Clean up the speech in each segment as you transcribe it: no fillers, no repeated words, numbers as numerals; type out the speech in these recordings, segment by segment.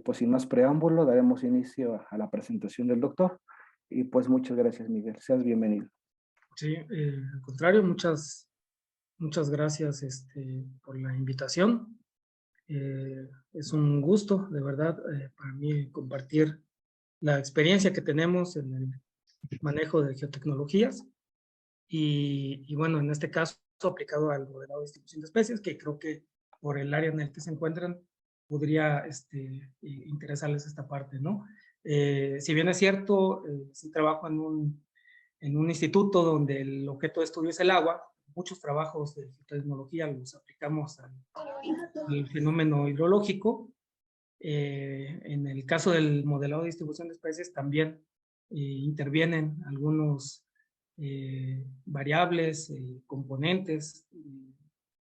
pues sin más preámbulo, daremos inicio a la presentación del doctor. Y pues muchas gracias, Miguel. Seas bienvenido. Sí, al contrario, muchas gracias por la invitación. Es un gusto, de verdad, para mí compartir la experiencia que tenemos en el manejo de geotecnologías y bueno, en este caso aplicado al modelado de distribución de especies, que creo que por el área en el que se encuentran podría interesarles esta parte, ¿no? Si bien es cierto, sí trabajo en un instituto donde el objeto de estudio es el agua. Muchos trabajos de tecnología los aplicamos al fenómeno hidrológico. En el caso del modelado de distribución de especies también intervienen algunos variables, componentes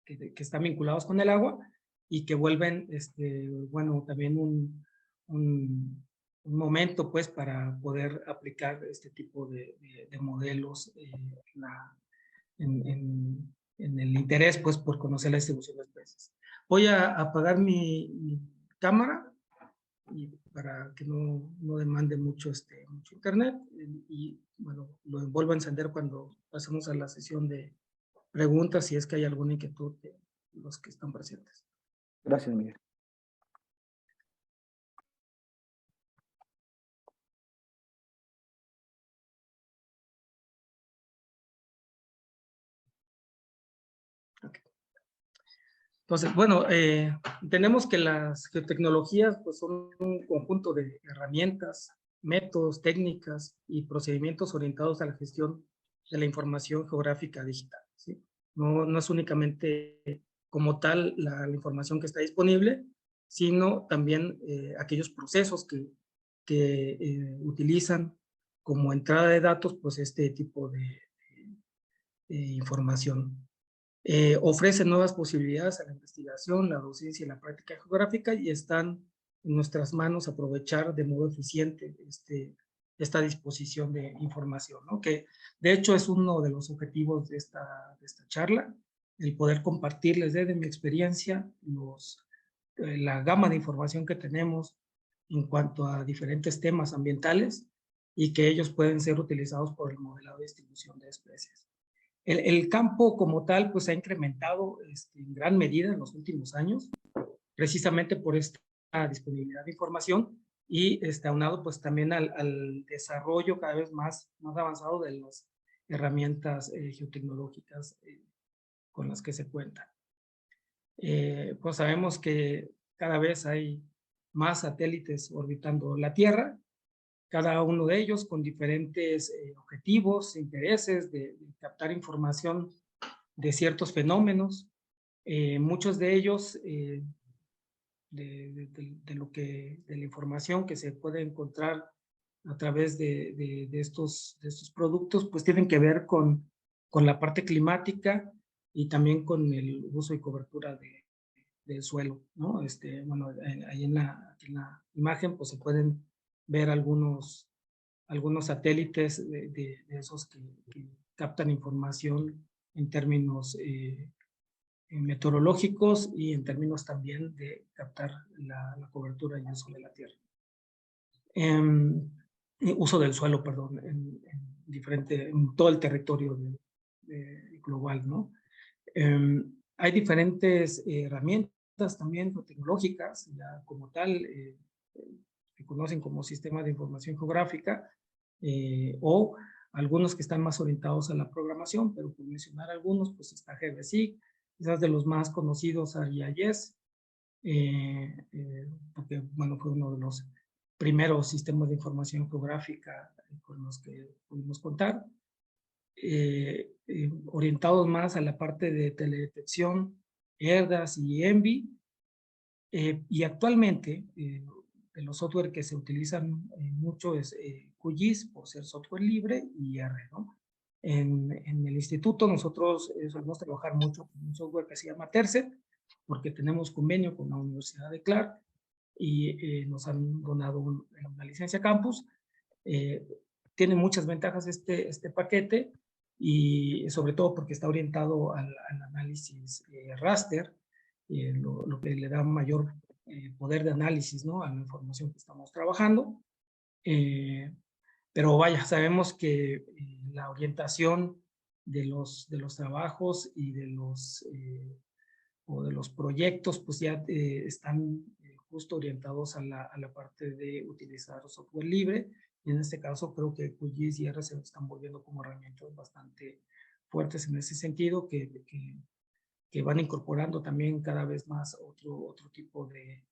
que están vinculados con el agua y que vuelven, bueno, también un momento pues para poder aplicar este tipo de modelos en el interés pues por conocer la distribución de especies. Voy a apagar mi cámara y para que no demande mucho, mucho internet y bueno, lo vuelvo a encender cuando pasemos a la sesión de preguntas si es que hay alguna inquietud de los que están presentes. Gracias, Miguel. Entonces, bueno, tenemos que las geotecnologías pues, son un conjunto de herramientas, métodos, técnicas y procedimientos orientados a la gestión de la información geográfica digital, ¿sí? No es únicamente como tal la información que está disponible, sino también aquellos procesos que utilizan como entrada de datos pues este tipo de información. Ofrece nuevas posibilidades a la investigación, la docencia y la práctica geográfica y están en nuestras manos aprovechar de modo eficiente esta disposición de información, ¿no? Que de hecho es uno de los objetivos de esta charla, el poder compartirles desde mi experiencia la gama de información que tenemos en cuanto a diferentes temas ambientales y que ellos pueden ser utilizados por el modelado de distribución de especies. El campo como tal pues ha incrementado en gran medida en los últimos años, precisamente por esta disponibilidad de información y aunado pues también al desarrollo cada vez más avanzado de las herramientas geotecnológicas con las que se cuentan. Pues sabemos que cada vez hay más satélites orbitando la Tierra, cada uno de ellos con diferentes objetivos, intereses de captar información de ciertos fenómenos, muchos de ellos de la información que se puede encontrar a través de estos productos, pues tienen que ver con la parte climática y también con el uso y cobertura del suelo, ¿no? Bueno, ahí en la imagen pues se pueden ver algunos satélites de esos que captan información en términos meteorológicos y en términos también de captar la cobertura y uso de la tierra. Uso del suelo, perdón, en todo el territorio global, ¿no? Hay diferentes herramientas también tecnológicas, ya como tal, que conocen como sistemas de información geográfica, o algunos que están más orientados a la programación, pero por mencionar algunos, pues está GeoDesic, quizás de los más conocidos ArcGIS, porque bueno, fue uno de los primeros sistemas de información geográfica con los que pudimos contar, orientados más a la parte de teledetección, ERDAS y ENVI, y actualmente de los software que se utilizan mucho es QGIS por ser software libre y R, ¿no? En el instituto nosotros solemos trabajar mucho con un software que se llama Tercet, porque tenemos convenio con la Universidad de Clark y nos han donado una licencia campus. Tiene muchas ventajas este paquete y sobre todo porque está orientado al análisis raster, lo que le da mayor poder de análisis, ¿no?, a la información que estamos trabajando. Pero vaya, sabemos que la orientación de los trabajos y de los proyectos, pues ya están justo orientados a la parte de utilizar software libre, y en este caso creo que QGIS y R se están volviendo como herramientas bastante fuertes en ese sentido, que van incorporando también cada vez más otro tipo de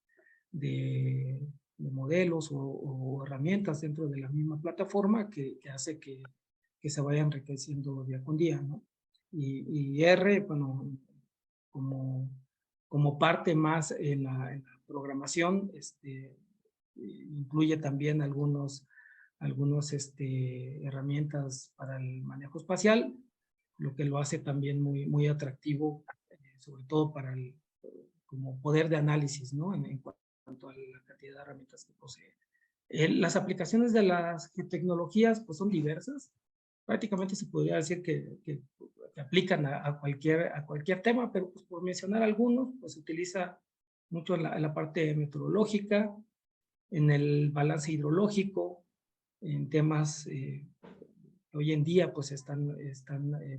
modelos o herramientas dentro de la misma plataforma que hace que se vaya enriqueciendo día con día, ¿no? Y R, bueno, como parte más en la programación, incluye también algunos herramientas para el manejo espacial, lo que lo hace también muy atractivo, sobre todo para como poder de análisis, ¿no? En cuanto a la cantidad de herramientas que posee. Las aplicaciones de las tecnologías pues son diversas. Prácticamente se podría decir que aplican a cualquier tema, pero pues por mencionar algunos, pues se utiliza mucho en la parte meteorológica, en el balance hidrológico, en temas que hoy en día pues están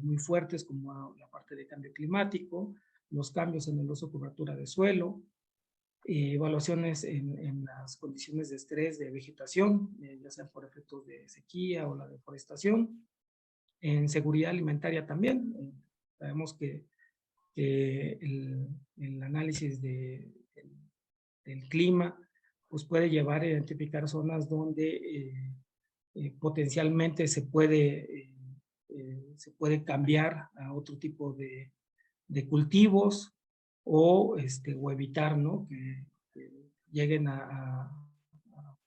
muy fuertes, como la parte de cambio climático, los cambios en el uso de cobertura de suelo, evaluaciones en las condiciones de estrés de vegetación, ya sea por efectos de sequía o la deforestación, en seguridad alimentaria también. Sabemos que el análisis del clima pues puede llevar a identificar zonas donde potencialmente se puede cambiar a otro tipo de cultivos o evitar, ¿no?, que lleguen a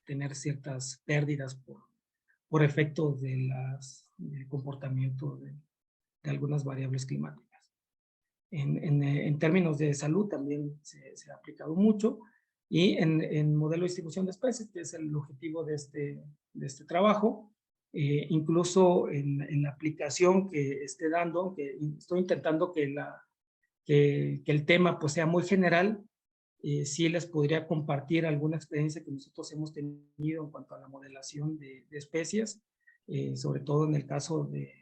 tener ciertas pérdidas por efecto del comportamiento de algunas variables climáticas. En términos de salud también se ha aplicado mucho, y en modelo de distribución de especies, que es el objetivo de este trabajo, incluso en la aplicación que esté dando, que estoy intentando que el tema pues sea muy general, sí les podría compartir alguna experiencia que nosotros hemos tenido en cuanto a la modelación de especies, sobre todo en el caso de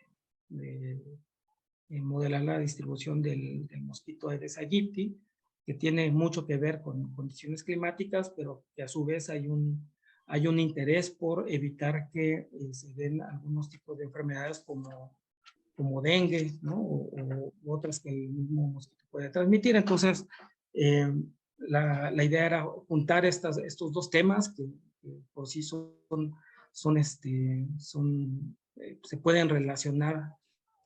modelar la distribución del mosquito Aedes aegypti, que tiene mucho que ver con condiciones climáticas, pero que a su vez hay un interés por evitar que se den algunos tipos de enfermedades como dengue, ¿no?, o otras que el mismo mosquito puede transmitir. Entonces, la idea era juntar estos dos temas que por sí se pueden relacionar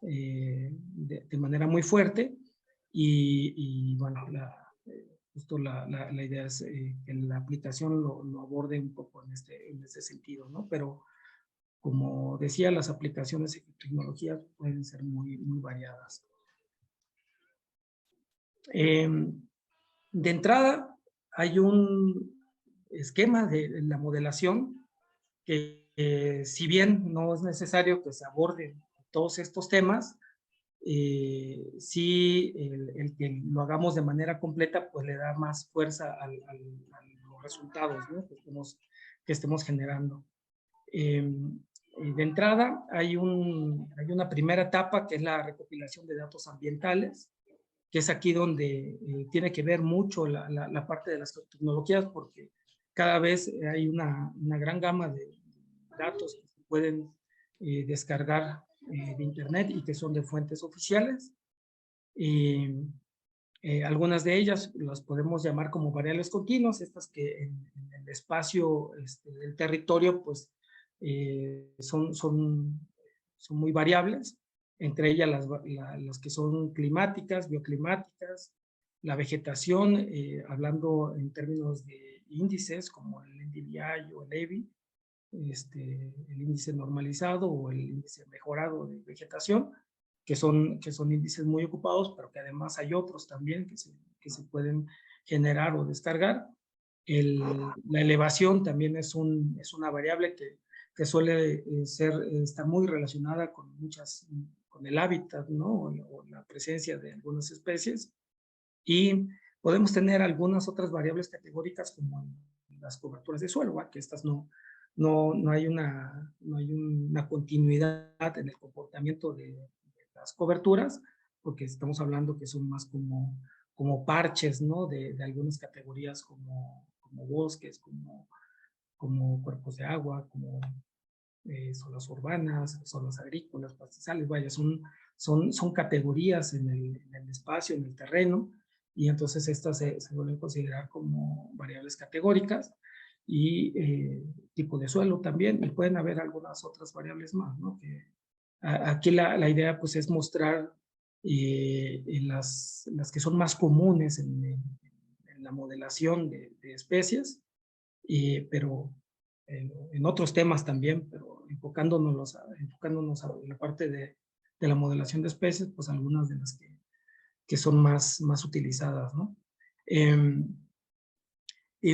de manera muy fuerte, y bueno, justo la idea es que la aplicación lo aborde un poco en este sentido, ¿no? Pero como decía, las aplicaciones y tecnologías pueden ser muy variadas. De entrada, hay un esquema de la modelación que si bien no es necesario que se aborden todos estos temas, sí el que lo hagamos de manera completa pues le da más fuerza a los resultados, ¿no?, que estemos generando. De entrada hay una primera etapa que es la recopilación de datos ambientales, que es aquí donde tiene que ver mucho la parte de las tecnologías, porque cada vez hay una gran gama de datos que se pueden descargar de internet y que son de fuentes oficiales. Algunas de ellas las podemos llamar como variables continuas, estas que en el espacio del territorio pues son muy variables, entre ellas las que son climáticas, bioclimáticas, la vegetación, hablando en términos de índices como el NDVI o el EBI, el índice normalizado o el índice mejorado de vegetación, que son índices muy ocupados, pero que además hay otros también que se pueden generar o descargar. La elevación también es una variable que suele estar muy relacionada con el hábitat, ¿no?, o la presencia de algunas especies. Y Podemos tener algunas otras variables categóricas como las coberturas de suelo, ¿va? Que estas no hay una continuidad en el comportamiento de las coberturas, porque estamos hablando que son más como parches, ¿no? De algunas categorías como bosques, como cuerpos de agua, como zonas urbanas, zonas agrícolas, pastizales, vaya, son categorías en el espacio, en el terreno, y entonces estas se vuelven a considerar como variables categóricas, y tipo de suelo también, y pueden haber algunas otras variables más, ¿no? Aquí la idea pues es mostrar las que son más comunes en la modelación de especies, pero en otros temas también, pero enfocándonos a la parte de la modelación de especies, pues algunas de las que son más utilizadas, ¿no?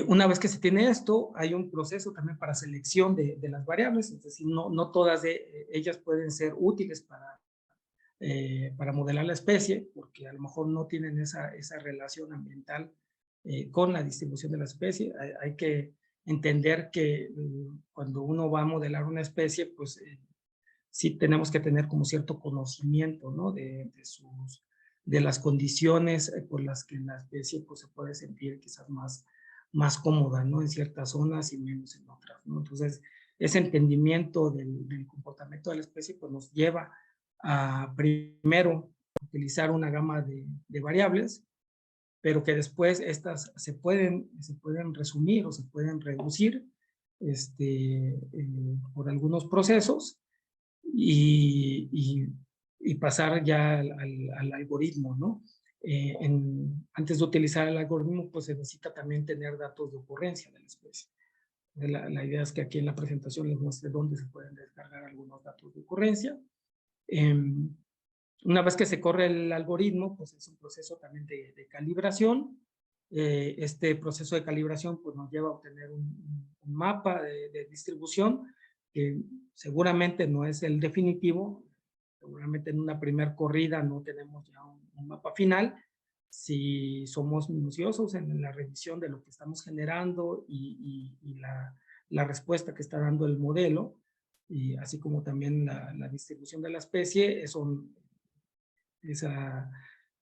Una vez que se tiene esto, hay un proceso también para selección de las variables, es decir, no todas de ellas pueden ser útiles para modelar la especie, porque a lo mejor no tienen esa relación ambiental con la distribución de la especie. Hay que entender que cuando uno va a modelar una especie, pues sí tenemos que tener como cierto conocimiento, ¿no? De las condiciones por las que la especie pues, se puede sentir quizás más cómoda, ¿no? En ciertas zonas y menos en otras, ¿no? Entonces, ese entendimiento del comportamiento de la especie pues nos lleva a primero utilizar una gama de variables, pero que después estas se pueden resumir o se pueden reducir por algunos procesos y pasar ya al algoritmo, ¿no? Antes de utilizar el algoritmo, pues se necesita también tener datos de ocurrencia de la especie. La idea es que aquí en la presentación les muestre dónde se pueden descargar algunos datos de ocurrencia. Una vez que se corre el algoritmo, pues es un proceso también de calibración. Este proceso de calibración pues, nos lleva a obtener un mapa de distribución que seguramente no es el definitivo. Seguramente en una primera corrida no tenemos ya un mapa final. Si somos minuciosos en la revisión de lo que estamos generando y la respuesta que está dando el modelo, y así como también la distribución de la especie, esa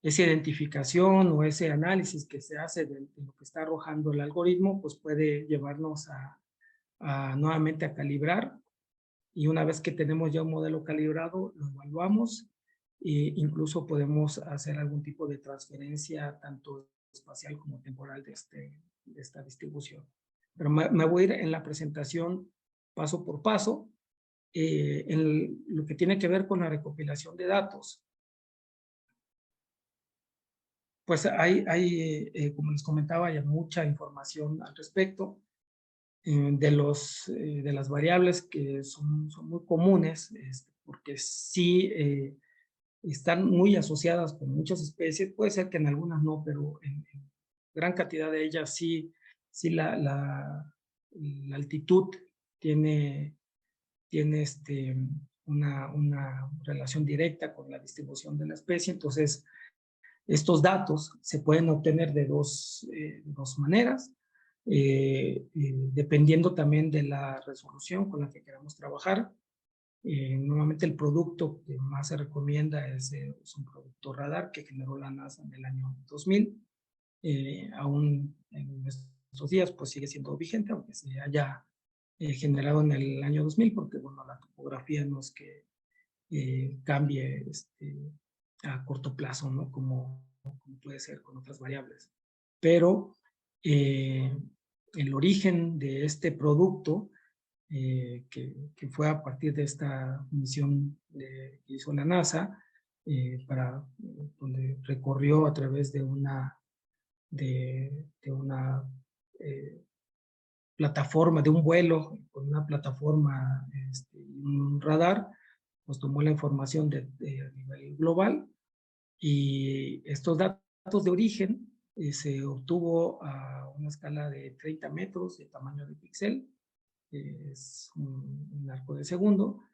identificación o ese análisis que se hace de lo que está arrojando el algoritmo, pues puede llevarnos nuevamente a calibrar, y una vez que tenemos ya un modelo calibrado, lo evaluamos e incluso podemos hacer algún tipo de transferencia tanto espacial como temporal de esta distribución. Pero me voy a ir en la presentación paso por paso en lo que tiene que ver con la recopilación de datos. Pues como les comentaba, hay mucha información al respecto de las variables que son muy comunes, porque sí están muy asociadas con muchas especies. Puede ser que en algunas no, pero en gran cantidad de ellas sí la altitud tiene una relación directa con la distribución de la especie. Entonces, estos datos se pueden obtener de dos maneras, dependiendo también de la resolución con la que queramos trabajar. Nuevamente el producto que más se recomienda es un producto radar que generó la NASA en el año 2000. Aún en estos días pues sigue siendo vigente, aunque se haya generado en el año 2000, porque bueno, la topografía no es que cambie a corto plazo, ¿no? Como puede ser con otras variables. Pero el origen de este producto, que fue a partir de esta misión que hizo la NASA, donde recorrió a través de una plataforma, de un vuelo, con una plataforma, un radar, pues tomó la información a nivel global, y estos datos de origen se obtuvo a una escala de 30 metros de tamaño de píxel, es un arco de segundo.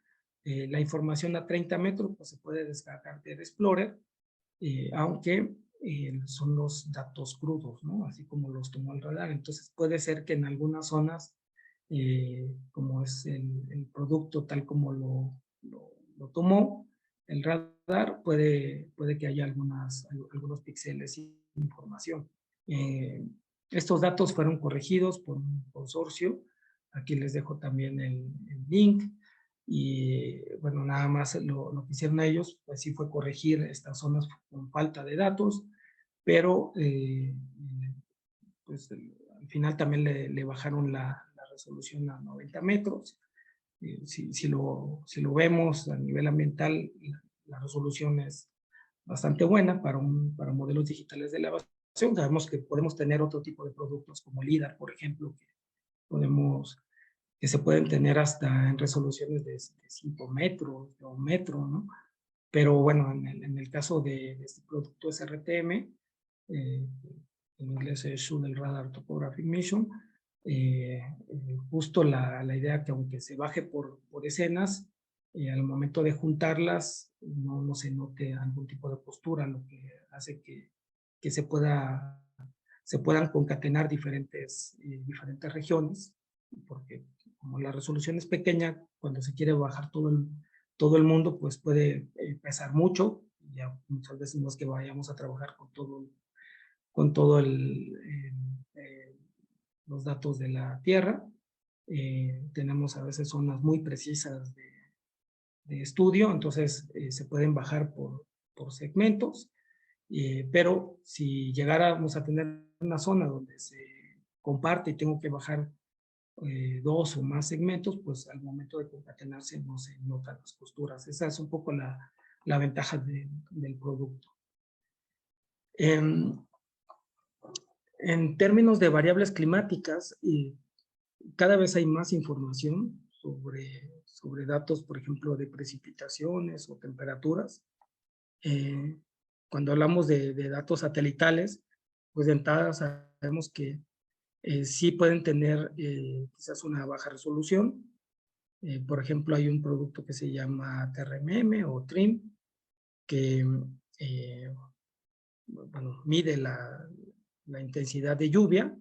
La información a 30 metros pues, se puede descargar del Explorer, aunque son los datos crudos, ¿no? Así como los tomó el radar. Entonces puede ser que en algunas zonas, como es el producto tal como lo tomó el radar, puede que haya algunos píxeles sin información. Estos datos fueron corregidos por un consorcio. Aquí les dejo también el link. Y bueno, nada más lo que hicieron ellos, pues sí fue corregir estas zonas con falta de datos, pero pues al final también le bajaron la resolución a 90 metros. Si lo vemos a nivel ambiental, la resolución es bastante buena para modelos digitales de elevación. Sabemos que podemos tener otro tipo de productos como LIDAR, por ejemplo, que se pueden tener hasta en resoluciones de 5 metros o 1 metro, ¿no? Pero bueno, en el caso de este producto SRTM, en inglés es Shuttle Radar Topographic Mission, justo la idea que aunque se baje por escenas, al momento de juntarlas no se note algún tipo de postura, lo que hace que se puedan concatenar diferentes regiones, porque como la resolución es pequeña, cuando se quiere bajar todo el mundo, pues puede pesar mucho. Ya muchas veces no es que vayamos a trabajar con todo los datos de la Tierra. Tenemos a veces zonas muy precisas de estudio, entonces se pueden bajar por segmentos, pero si llegáramos a tener una zona donde se comparte y tengo que bajar 2 o más segmentos, pues al momento de concatenarse no se notan las costuras. Esa es un poco la ventaja del producto. En términos de variables climáticas, cada vez hay más información sobre datos, por ejemplo, de precipitaciones o temperaturas. Cuando hablamos de datos satelitales, pues de entrada sabemos que sí pueden tener quizás una baja resolución. Por ejemplo, hay un producto que se llama TRMM o TRIM, que bueno, mide la intensidad de lluvia.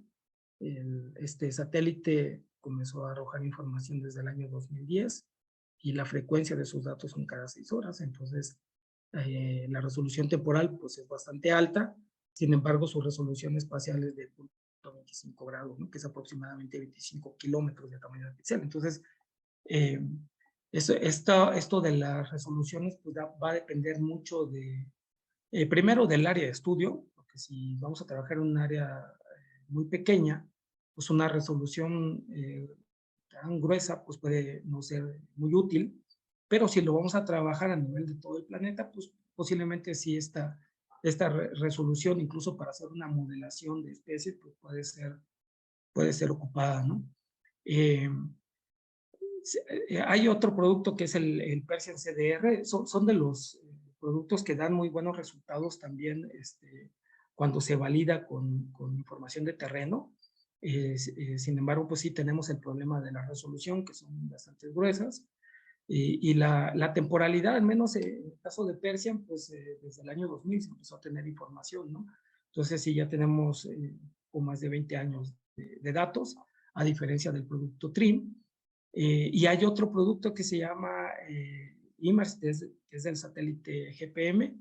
Este satélite comenzó a arrojar información desde el año 2010 y la frecuencia de sus datos son cada 6 horas. Entonces, la resolución temporal pues es bastante alta. Sin embargo, su resolución espacial es de 25 grados, ¿no? Que es aproximadamente 25 kilómetros de tamaño de píxel. Entonces, esto de las resoluciones pues va a depender mucho primero del área de estudio, porque si vamos a trabajar en un área muy pequeña, pues una resolución tan gruesa pues puede no ser muy útil, pero si lo vamos a trabajar a nivel de todo el planeta, pues posiblemente sí esta resolución, incluso para hacer una modelación de especies, pues puede ser ocupada, ¿no? Hay otro producto que es el Persian CDR, son de los productos que dan muy buenos resultados también cuando se valida con información de terreno. Sin embargo, pues sí tenemos el problema de la resolución, que son bastante gruesas, y la temporalidad, al menos en el caso de Persian, pues desde el año 2000 se empezó a tener información, ¿no? Entonces sí, ya tenemos con más de 20 años de datos, a diferencia del producto TRIM. Y hay otro producto que se llama IMARS, que es del satélite GPM,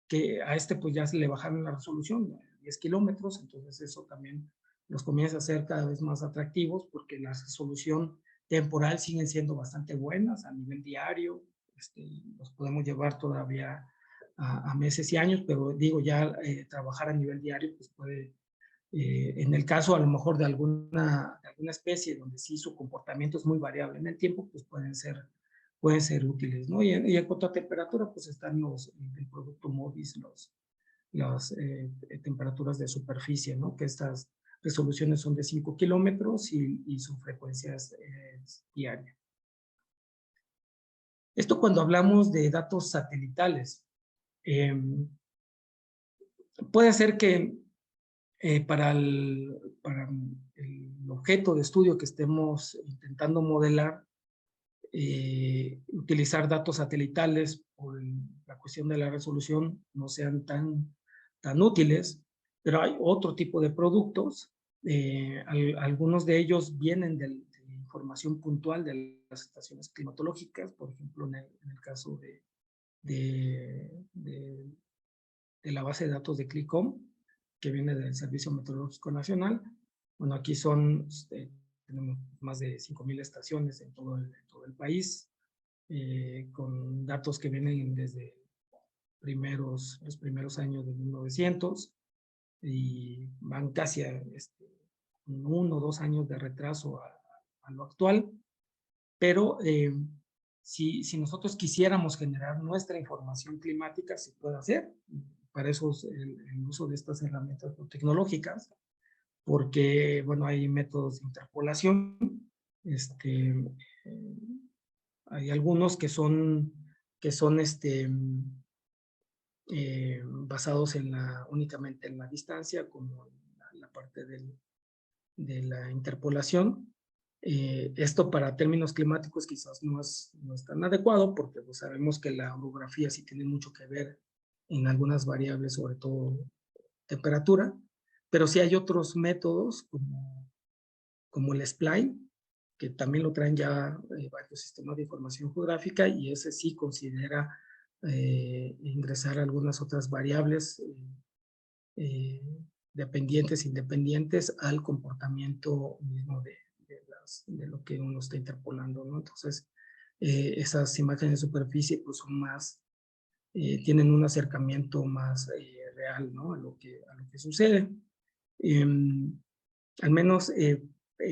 que a pues ya se le bajaron la resolución, 10 kilómetros, entonces eso también los comienza a hacer cada vez más atractivos porque la resolución temporal siguen siendo bastante buenas a nivel diario, los podemos llevar todavía a meses y años, pero digo, ya trabajar a nivel diario pues puede en el caso a lo mejor de alguna especie donde sí su comportamiento es muy variable en el tiempo, pues pueden ser útiles, ¿no? Y en cuanto a temperatura, pues están el producto MODIS, las temperaturas de superficie, ¿no? Que estas resoluciones son de 5 kilómetros y su frecuencia es diaria. Esto cuando hablamos de datos satelitales. Puede ser que para el objeto de estudio que estemos intentando modelar, utilizar datos satelitales por la cuestión de la resolución no sean tan útiles, pero hay otro tipo de productos. Algunos de ellos vienen de información puntual de las estaciones climatológicas, por ejemplo, en el caso de, de, de la base de datos de CLICOM, que viene del Servicio Meteorológico Nacional. Bueno, aquí tenemos más de 5,000 estaciones en todo el país, con datos que vienen desde los primeros años de 1900 y van casi a 1 o 2 años de retraso a lo actual, pero si nosotros quisiéramos generar nuestra información climática, se puede hacer. Para eso es el uso de estas herramientas tecnológicas, porque, bueno, hay métodos de interpolación, hay algunos que son basados únicamente en la distancia, como la parte de la interpolación. Esto para términos climáticos quizás no es tan adecuado, porque pues sabemos que la orografía sí tiene mucho que ver en algunas variables, sobre todo temperatura, pero sí hay otros métodos como el SPLINE, que también lo traen ya varios sistemas de información geográfica, y ese sí considera ingresar algunas otras variables dependientes, independientes al comportamiento mismo de lo que uno está interpolando, ¿no? Entonces, esas imágenes de superficie pues son más, tienen un acercamiento más real, ¿no? A lo que sucede. Al menos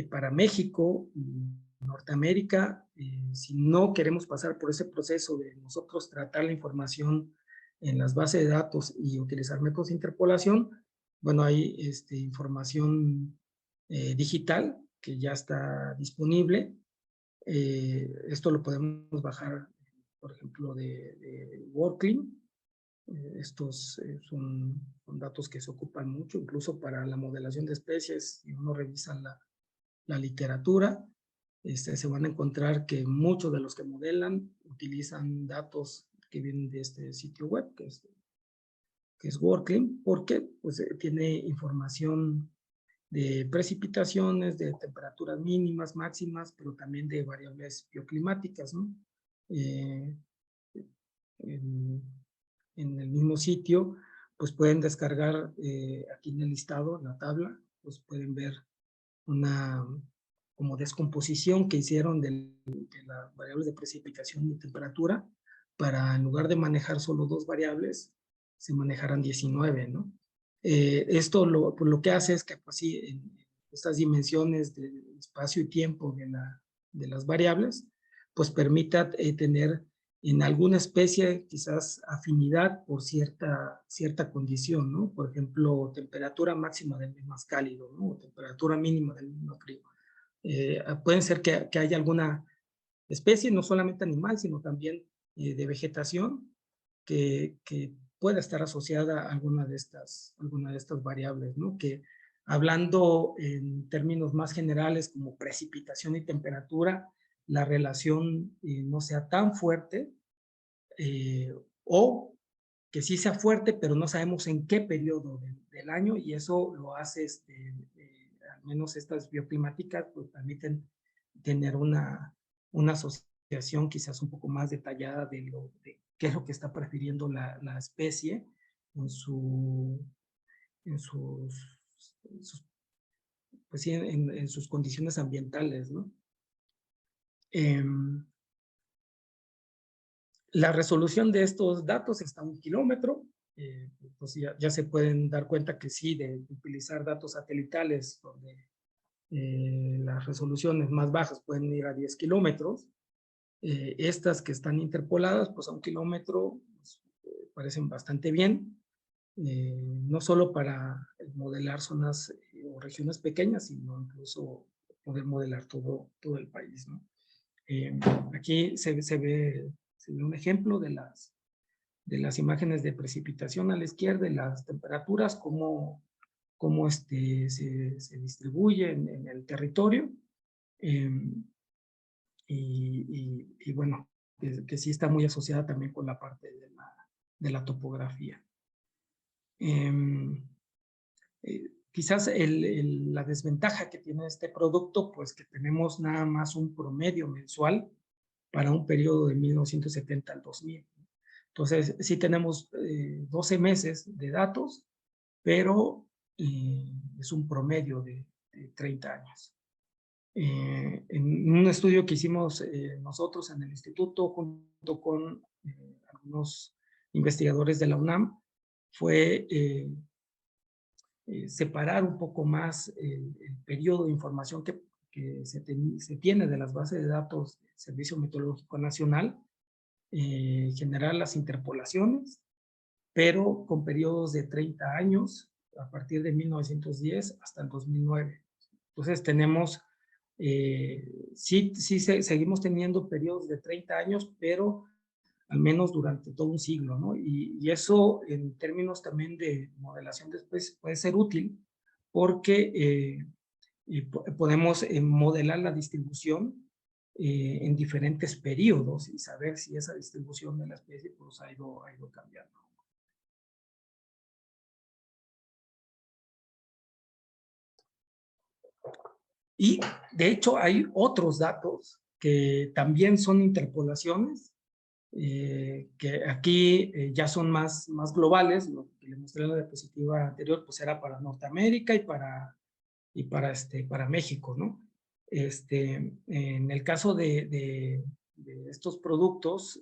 para México y Norteamérica, si no queremos pasar por ese proceso de nosotros tratar la información en las bases de datos y utilizar métodos de interpolación, bueno, hay información digital que ya está disponible. Esto lo podemos bajar, por ejemplo, de WorldClim. Estos son datos que se ocupan mucho, incluso para la modelación de especies. Si uno revisa la literatura, se van a encontrar que muchos de los que modelan utilizan datos que vienen de este sitio web, que es WorldClim, porque pues, tiene información de precipitaciones, de temperaturas mínimas, máximas, pero también de variables bioclimáticas, ¿no? En, en el mismo sitio, pues pueden descargar aquí en el listado, en la tabla, pues pueden ver una como descomposición que hicieron de las variables de precipitación y temperatura, para en lugar de manejar solo 2 variables, se manejaran 19, ¿no? Esto pues lo que hace es que, pues sí, en estas dimensiones de espacio y tiempo de las variables, pues permita tener en alguna especie quizás afinidad por cierta condición, ¿no? Por ejemplo, temperatura máxima del mes más cálido, ¿no? O temperatura mínima del mes más frío. Pueden ser que haya alguna especie, no solamente animal, sino también de vegetación, que pueda estar asociada a alguna de estas variables, ¿no? Que hablando en términos más generales como precipitación y temperatura, la relación no sea tan fuerte, o que sí sea fuerte, pero no sabemos en qué periodo del año, y eso lo hace, al menos estas bioclimáticas, pues permiten tener una asociación quizás un poco más detallada de qué es lo que está prefiriendo la especie en pues sí, en sus condiciones ambientales, ¿no? La resolución de estos datos está a 1 kilómetro. Pues ya se pueden dar cuenta que sí, de utilizar datos satelitales, donde las resoluciones más bajas pueden ir a 10 kilómetros. Estas que están interpoladas, pues a 1 kilómetro, pues, parecen bastante bien. No solo para modelar zonas o regiones pequeñas, sino incluso poder modelar todo el país, ¿no? Aquí se ve un ejemplo de las imágenes de precipitación a la izquierda, y las temperaturas, cómo se distribuyen en el territorio. Y bueno, que sí está muy asociada también con la parte de la topografía. Quizás la desventaja que tiene este producto, pues que tenemos nada más un promedio mensual para un periodo de 1970 al 2000. Entonces, sí tenemos 12 meses de datos, pero es un promedio de 30 años. En un estudio que hicimos nosotros en el instituto, junto con algunos investigadores de la UNAM, fue separar un poco más el periodo de información que se tiene de las bases de datos del Servicio Meteorológico Nacional, generar las interpolaciones, pero con periodos de 30 años, a partir de 1910 hasta el 2009. Entonces tenemos, sí seguimos teniendo periodos de 30 años, pero al menos durante todo un siglo, ¿no? Y eso en términos también de modelación de especies puede ser útil porque podemos modelar la distribución en diferentes periodos y saber si esa distribución de la especie pues, ha ido cambiando. Y de hecho hay otros datos que también son interpolaciones, que aquí ya son más globales. Lo que le mostré en la diapositiva anterior pues era para Norteamérica y para México, ¿no? En el caso de estos productos,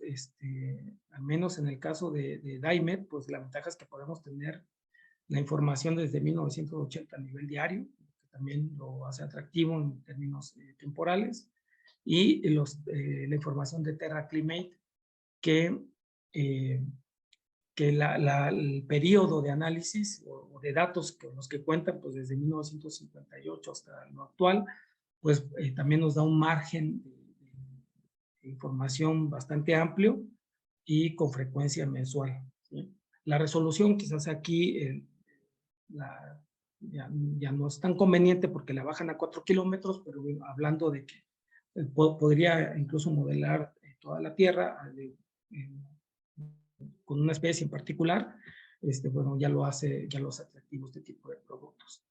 al menos en el caso de Daimet, pues la ventaja es que podemos tener la información desde 1980 a nivel diario, que también lo hace atractivo en términos temporales, y la información de TerraClimate, que el periodo de análisis o de datos con los que cuentan, pues desde 1958 hasta lo actual, pues también nos da un margen de información bastante amplio y con frecuencia mensual, ¿sí? La resolución quizás aquí ya no es tan conveniente porque la bajan a 4 kilómetros, pero hablando de que podría incluso modelar toda la Tierra con una especie en particular, bueno, ya lo hace atractivo este tipo de productos.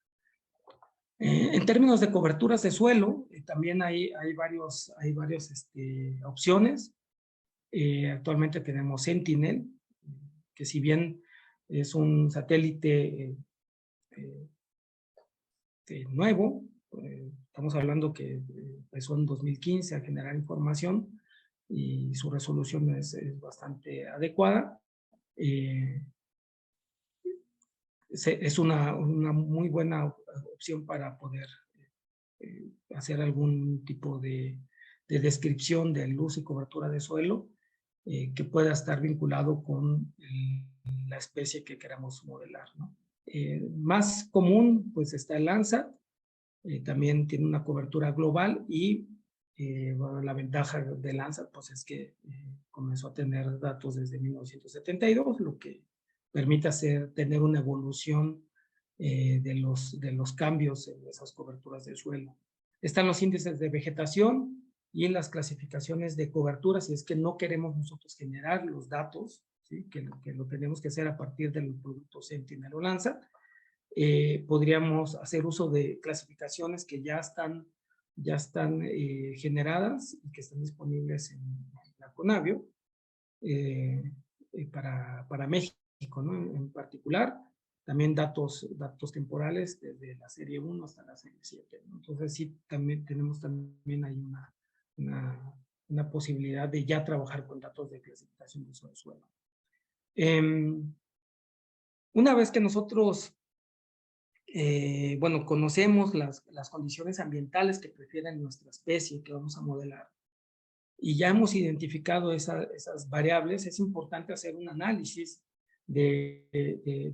En términos de coberturas de suelo, también hay varias opciones. Actualmente tenemos Sentinel, que si bien es un satélite nuevo, estamos hablando que empezó en 2015 a generar información y su resolución es bastante adecuada. Es una muy buena opción para poder hacer algún tipo de descripción de luz y cobertura de suelo que pueda estar vinculado con la especie que queramos modelar, ¿no? Más común, pues está el Landsat, también tiene una cobertura global y bueno, la ventaja de Landsat pues es que comenzó a tener datos desde 1972, lo que permite tener una evolución de los cambios en esas coberturas del suelo. Están los índices de vegetación y las clasificaciones de cobertura, si es que no queremos nosotros generar los datos, ¿sí? que lo tenemos que hacer a partir del producto Sentinel o Landsat. Podríamos hacer uso de clasificaciones que ya están generadas y que están disponibles en la CONABIO para México, ¿no? En particular, también datos temporales desde la serie 1 hasta la serie 7, ¿no? Entonces sí, tenemos también ahí una posibilidad de ya trabajar con datos de clasificación de suelo. Una vez que nosotros bueno, conocemos las condiciones ambientales que prefieren nuestra especie que vamos a modelar y ya hemos identificado esas variables, es importante hacer un análisis de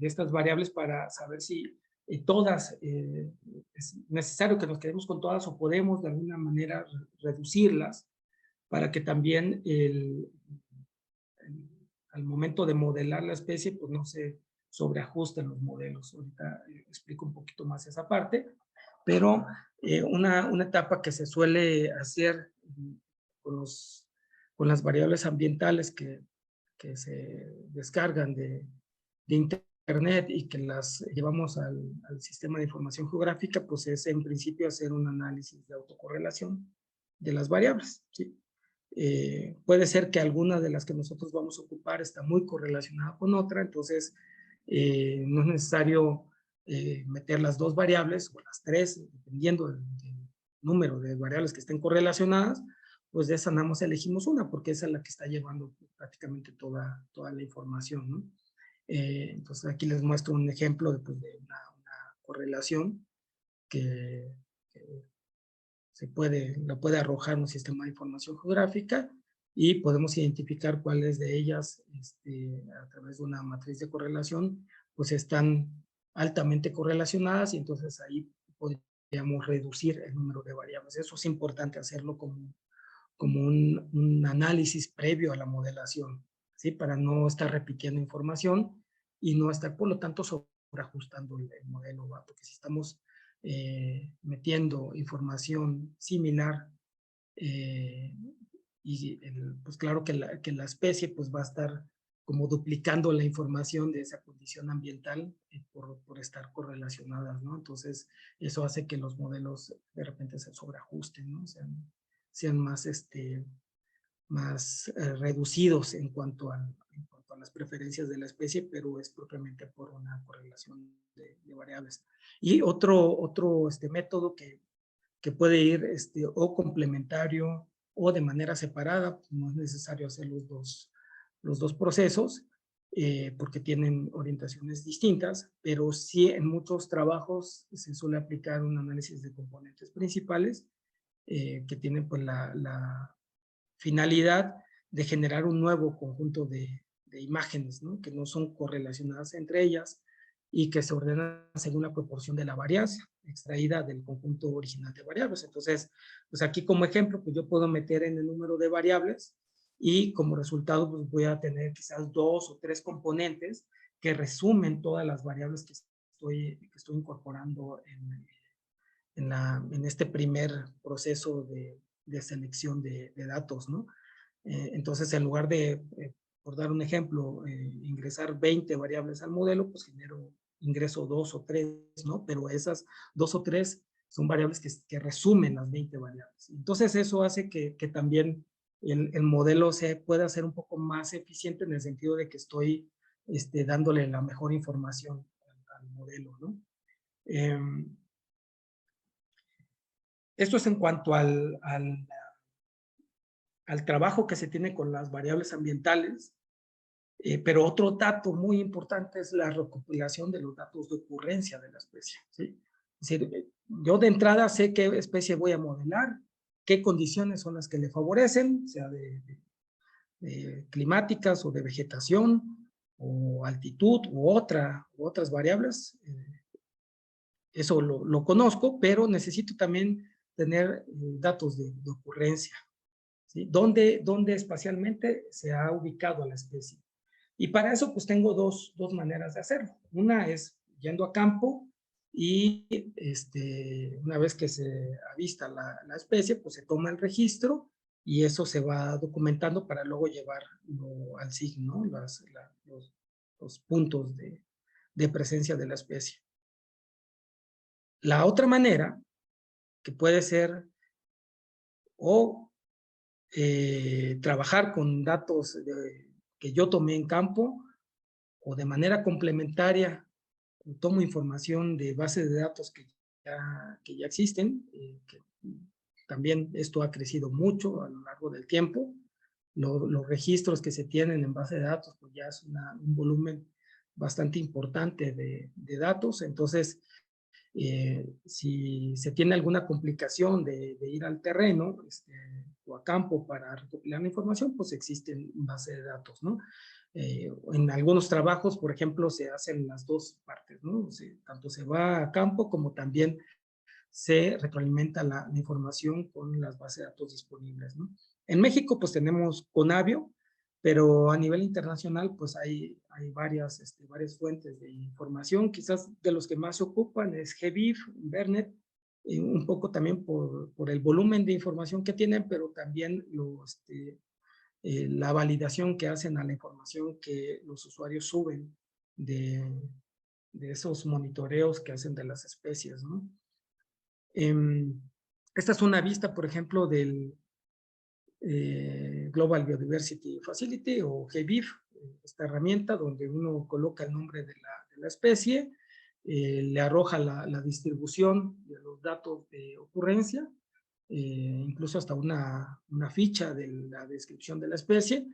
estas variables para saber si todas, es necesario que nos quedemos con todas o podemos de alguna manera reducirlas para que también al momento de modelar la especie, pues no se sobreajusten los modelos. Ahorita explico un poquito más esa parte, pero una etapa que se suele hacer con las variables ambientales que se descargan de Internet y que las llevamos al sistema de información geográfica, pues es en principio hacer un análisis de autocorrelación de las variables, ¿sí? Puede ser que alguna de las que nosotros vamos a ocupar está muy correlacionada con otra, entonces no es necesario meter las dos variables o las tres, dependiendo del número de variables que estén correlacionadas, pues de esa nada más elegimos una, porque esa es la que está llevando prácticamente toda la información, ¿no? Entonces aquí les muestro un ejemplo pues, de una correlación que la puede arrojar un sistema de información geográfica y podemos identificar cuáles de ellas a través de una matriz de correlación pues están altamente correlacionadas y entonces ahí podríamos reducir el número de variables. Eso es importante hacerlo como un análisis previo a la modelación, ¿sí? Para no estar repitiendo información y no estar, por lo tanto, sobreajustando el modelo, ¿va? Porque si estamos metiendo información similar pues claro que la especie pues va a estar como duplicando la información de esa condición ambiental por estar correlacionadas, ¿no? Entonces, eso hace que los modelos de repente se sobreajusten, ¿no? Sean más, más reducidos en cuanto a las preferencias de la especie, pero es propiamente por una correlación de variables. Y otro método que puede ir o complementario o de manera separada, pues no es necesario hacer los dos procesos, porque tienen orientaciones distintas, pero sí en muchos trabajos se suele aplicar un análisis de componentes principales que tienen pues la finalidad de generar un nuevo conjunto de imágenes, ¿no? Que no son correlacionadas entre ellas y que se ordenan según la proporción de la varianza extraída del conjunto original de variables. Entonces, pues aquí como ejemplo, pues yo puedo meter en el número de variables y como resultado pues voy a tener quizás 2 o 3 componentes que resumen todas las variables que estoy incorporando en este primer proceso de selección de datos, ¿no? Entonces, en lugar de, por dar un ejemplo, ingresar 20 variables al modelo, pues ingreso 2 o 3, ¿no? Pero esas 2 o 3 son variables que resumen las 20 variables. Entonces, eso hace que también el modelo se pueda ser un poco más eficiente en el sentido de que estoy dándole la mejor información al modelo, ¿no? Esto es en cuanto al trabajo que se tiene con las variables ambientales, pero otro dato muy importante es la recopilación de los datos de ocurrencia de la especie, ¿sí? Es decir, yo de entrada sé qué especie voy a modelar, qué condiciones son las que le favorecen, sea de climáticas o de vegetación, o altitud, u otras variables. Eso lo conozco, pero necesito también tener datos de ocurrencia, ¿sí? ¿Dónde espacialmente se ha ubicado a la especie? Y para eso pues tengo dos maneras de hacerlo. Una es yendo a campo y una vez que se avista la especie, pues se toma el registro y eso se va documentando para luego llevarlo al SIG, ¿no? Los puntos de presencia de la especie. La otra manera, que puede ser o trabajar con datos que yo tomé en campo, o de manera complementaria tomo información de bases de datos que ya existen, que también esto ha crecido mucho a lo largo del tiempo. Los registros que se tienen en base de datos, pues ya es un volumen bastante importante de datos. Entonces, si se tiene alguna complicación de ir al terreno o a campo para recopilar la información, pues existen bases de datos, ¿no? En algunos trabajos, por ejemplo, se hacen las dos partes, ¿no? Tanto se va a campo como también se retroalimenta la información con las bases de datos disponibles, ¿no? En México, pues tenemos Conavio, pero a nivel internacional, pues hay varias fuentes de información. Quizás de los que más se ocupan es GBIF, Bernet, un poco también por el volumen de información que tienen, pero también la validación que hacen a la información que los usuarios suben de esos monitoreos que hacen de las especies, ¿no? Esta es una vista, por ejemplo, del Global Biodiversity Facility o GBIF, esta herramienta donde uno coloca el nombre de la especie, le arroja la distribución de los datos de ocurrencia, incluso hasta una ficha de la descripción de la especie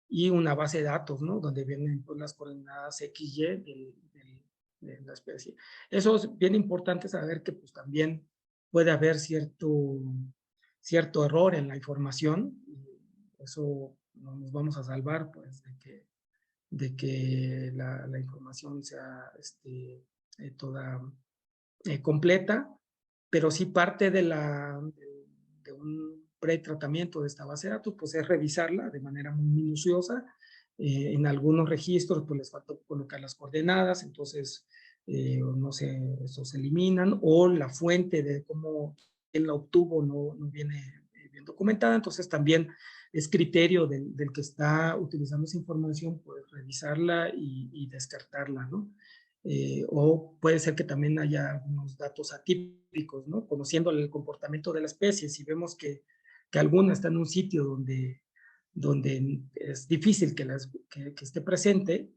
y una base de datos, ¿no? Donde vienen pues, las coordenadas XY de la especie. Eso es bien importante saber que pues también puede haber cierto error en la información. Eso no nos vamos a salvar pues de que la información sea toda completa, pero sí parte de un pretratamiento de esta base de datos, pues es revisarla de manera muy minuciosa. En algunos registros pues les falta colocar las coordenadas, entonces no sé, esos se eliminan, o la fuente de cómo él la obtuvo no viene bien documentada, entonces también es criterio del que está utilizando esa información, pues revisarla y descartarla, ¿no? O puede ser que también haya algunos datos atípicos, ¿no? Conociendo el comportamiento de la especie, si vemos que alguna está en un sitio donde es difícil que esté presente,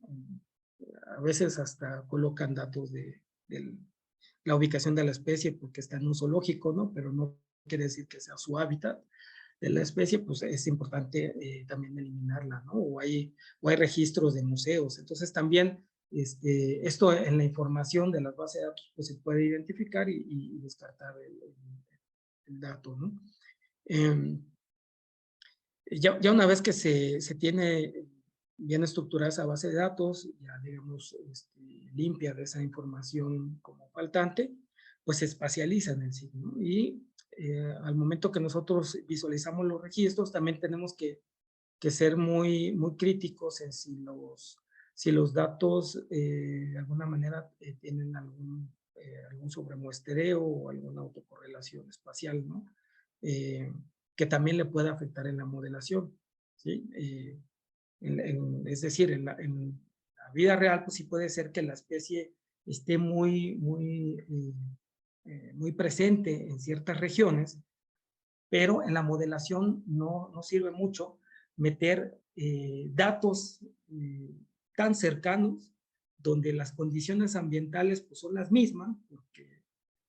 a veces hasta colocan datos de la ubicación de la especie porque está en un zoológico, ¿no? Pero no quiere decir que sea su hábitat de la especie, pues es importante también eliminarla, ¿no? O hay registros de museos, entonces también esto en la información de las bases de datos pues se puede identificar y descartar el dato, ¿no? Ya una vez que se tiene bien estructurada esa base de datos, ya digamos limpia de esa información como faltante, pues se espacializa en el sí, ¿no? Y al momento que nosotros visualizamos los registros, también tenemos que ser muy críticos en si los datos de alguna manera tienen algún sobremuestreo o alguna autocorrelación espacial, ¿no? Que también le puede afectar en la modelación, ¿sí? Es decir, en la vida real, pues sí puede ser que la especie esté muy presente en ciertas regiones, pero en la modelación no sirve mucho meter datos tan cercanos donde las condiciones ambientales pues, son las mismas, porque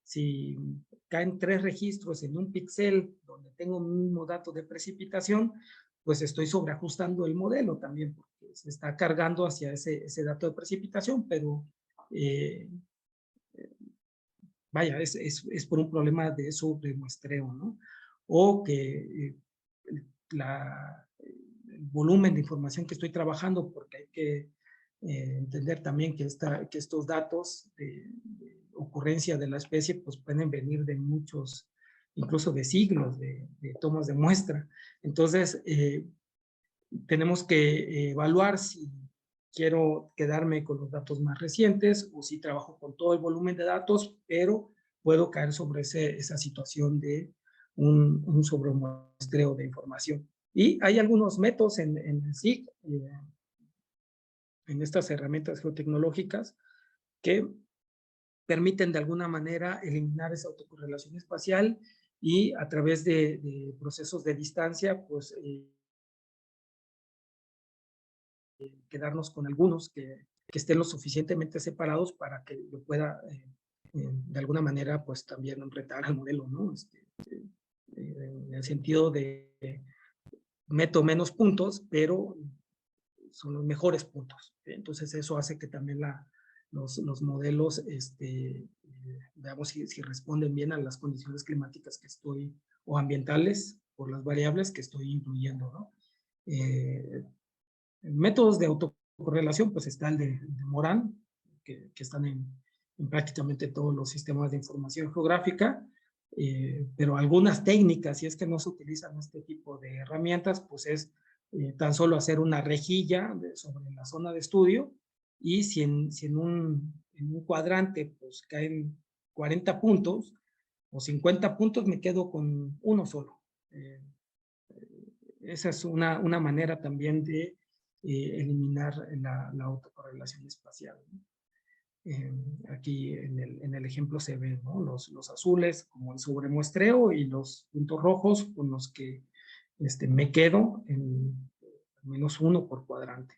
si caen 3 registros en un píxel donde tengo un mismo dato de precipitación, pues estoy sobreajustando el modelo también, porque se está cargando hacia ese dato de precipitación, pero vaya, es por un problema de sobremuestreo, ¿no? O que el volumen de información que estoy trabajando, porque hay que entender también que estos datos de ocurrencia de la especie pues pueden venir de muchos, incluso de siglos de tomas de muestra. Entonces, tenemos que evaluar si quiero quedarme con los datos más recientes o si trabajo con todo el volumen de datos, pero puedo caer sobre esa situación de un sobremuestreo de información. Y hay algunos métodos en el SIG, en estas herramientas geotecnológicas, que permiten de alguna manera eliminar esa autocorrelación espacial y a través de procesos de distancia, pues quedarnos con algunos que estén lo suficientemente separados para que yo pueda de alguna manera pues también retar al modelo, ¿no? En el sentido de meto menos puntos, pero son los mejores puntos. Entonces eso hace que también los modelos veamos si responden bien a las condiciones climáticas que estoy, o ambientales, por las variables que estoy incluyendo, ¿no? Métodos de autocorrelación, pues está el de Moran, que están en prácticamente todos los sistemas de información geográfica, pero algunas técnicas, si es que no se utilizan este tipo de herramientas, pues es tan solo hacer una rejilla sobre la zona de estudio, y si en un cuadrante pues caen 40 puntos o 50 puntos, me quedo con uno solo. Esa es una manera también de eliminar la autocorrelación espacial, ¿no? Aquí en el ejemplo se ven, ¿no?, los azules como el sobremuestreo y los puntos rojos con los que me quedo en -1 por cuadrante.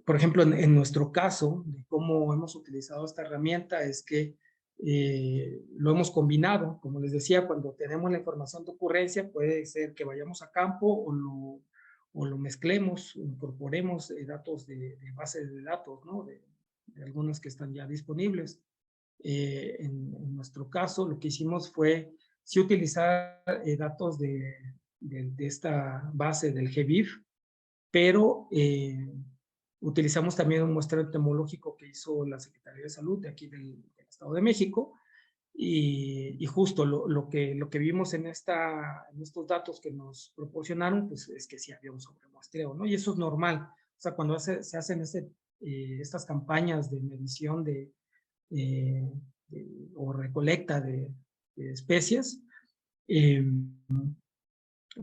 Por ejemplo, en nuestro caso, de cómo hemos utilizado esta herramienta es que lo hemos combinado. Como les decía, cuando tenemos la información de ocurrencia, puede ser que vayamos a campo o lo mezclemos, incorporemos datos de bases de datos, ¿no?, de algunas que están ya disponibles. En nuestro caso, lo que hicimos fue sí utilizar datos de esta base del GBIF, pero utilizamos también un muestreo entomológico que hizo la Secretaría de Salud de aquí del Estado de México, y justo lo que vimos en estos datos que nos proporcionaron, pues es que sí había un sobremuestreo, ¿no? Y eso es normal. O sea, cuando se hacen estas campañas de medición o recolecta de especies,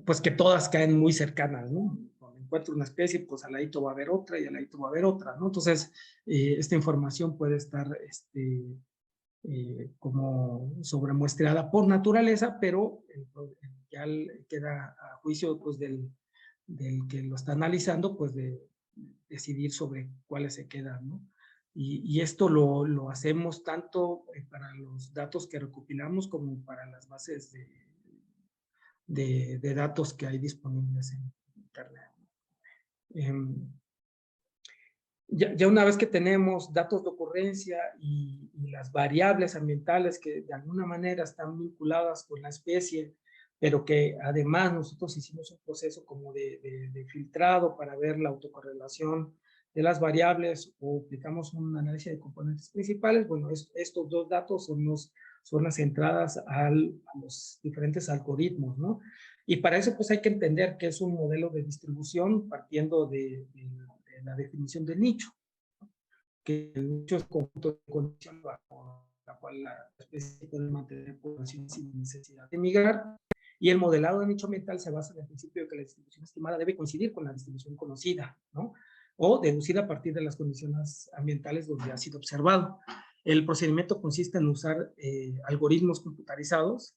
pues que todas caen muy cercanas, ¿no? Cuando encuentro una especie, pues al ladito va a haber otra y al ladito va a haber otra, ¿no? Entonces, esta información puede estar como sobremuestreada por naturaleza, pero ya queda a juicio pues del que lo está analizando, pues de decidir sobre cuáles se quedan, ¿no? Y esto lo hacemos tanto para los datos que recopilamos como para las bases de datos que hay disponibles en Internet. Ya una vez que tenemos datos de ocurrencia y las variables ambientales que de alguna manera están vinculadas con la especie, pero que además nosotros hicimos un proceso como de filtrado para ver la autocorrelación de las variables o aplicamos un análisis de componentes principales, bueno, estos dos datos son las entradas a los diferentes algoritmos, ¿no? Y para eso pues hay que entender que es un modelo de distribución partiendo de la definición de nicho, que el nicho es conjunto de condiciones bajo la cual la especie puede mantener población sin necesidad de migrar, y el modelado de nicho ambiental se basa en el principio de que la distribución estimada debe coincidir con la distribución conocida, ¿no?, o deducida a partir de las condiciones ambientales donde ha sido observado. El procedimiento consiste en usar algoritmos computarizados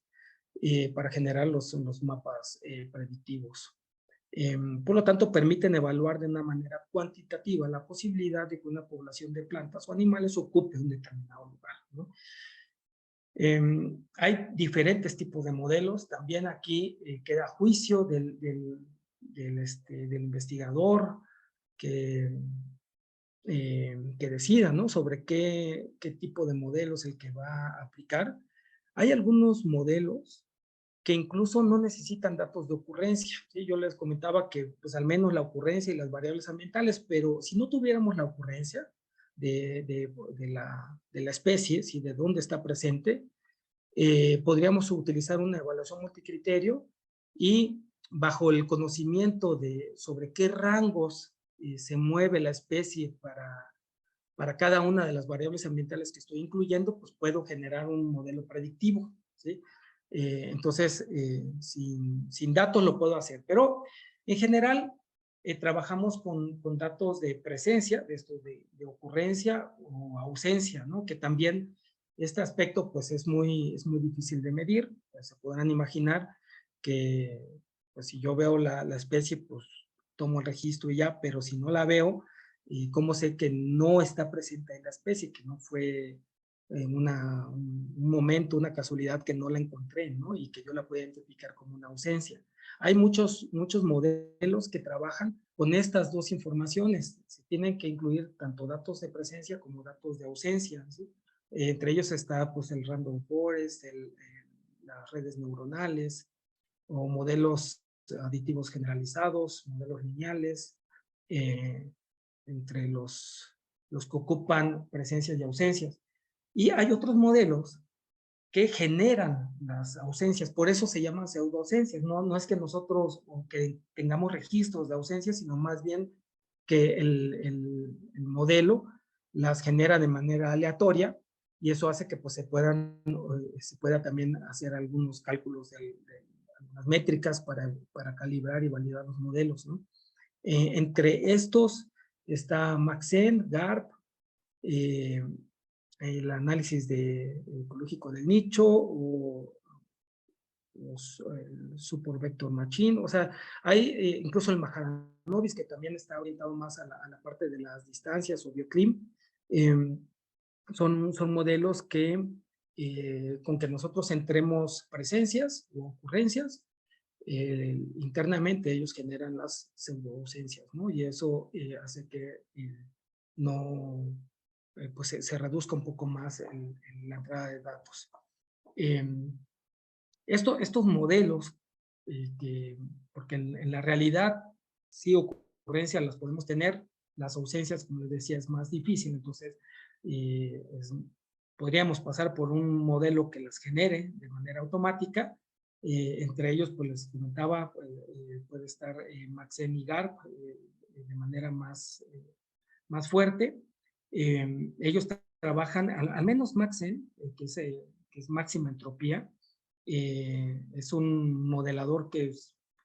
para generar los mapas predictivos. Por lo tanto, permiten evaluar de una manera cuantitativa la posibilidad de que una población de plantas o animales ocupe un determinado lugar, ¿no? Hay diferentes tipos de modelos. También aquí queda a juicio del investigador que decida, ¿no?, sobre qué tipo de modelo es el que va a aplicar. Hay algunos modelos que incluso no necesitan datos de ocurrencia, ¿sí? Yo les comentaba que pues al menos la ocurrencia y las variables ambientales, pero si no tuviéramos la ocurrencia de la especie, ¿sí?, de dónde está presente, podríamos utilizar una evaluación multicriterio y bajo el conocimiento sobre qué rangos se mueve la especie para cada una de las variables ambientales que estoy incluyendo, pues puedo generar un modelo predictivo, ¿sí? Entonces, sin datos lo puedo hacer, pero en general trabajamos con datos de presencia, de ocurrencia o ausencia, ¿no?, que también este aspecto pues es muy difícil de medir. Pues, se podrán imaginar que pues, si yo veo la especie, pues tomo el registro y ya, pero si no la veo, ¿cómo sé que no está presente en la especie, que no fue en un momento, una casualidad que no la encontré, ¿no?, y que yo la pueda identificar como una ausencia? Hay muchos modelos que trabajan con estas dos informaciones. Se tienen que incluir tanto datos de presencia como datos de ausencia, ¿sí? Entre ellos está pues el random forest, las redes neuronales o modelos aditivos generalizados, modelos lineales, entre los que ocupan presencias y ausencias. Y hay otros modelos que generan las ausencias, por eso se llaman pseudoausencias. No es que nosotros que tengamos registros de ausencias, sino más bien que el modelo las genera de manera aleatoria, y eso hace que pues, se pueda también hacer algunos cálculos algunas métricas para calibrar y validar los modelos, ¿no? Entre estos está Maxent, GARP, el análisis ecológico del nicho o el Support Vector Machine, o sea, hay incluso el Mahalanobis que también está orientado más a la parte de las distancias o BioClim. Son modelos que con que nosotros entremos presencias o ocurrencias, internamente ellos generan las pseudoausencias, ¿no? Y eso hace que no, pues se reduzca un poco más en la entrada de datos. Estos modelos, porque en la realidad sí ocurrencias las podemos tener, las ausencias, como les decía, es más difícil, entonces podríamos pasar por un modelo que las genere de manera automática. Entre ellos, pues les comentaba, puede estar Maxent y GARP de manera más fuerte. Ellos trabajan, al menos Maxent, que es máxima entropía, es un modelador que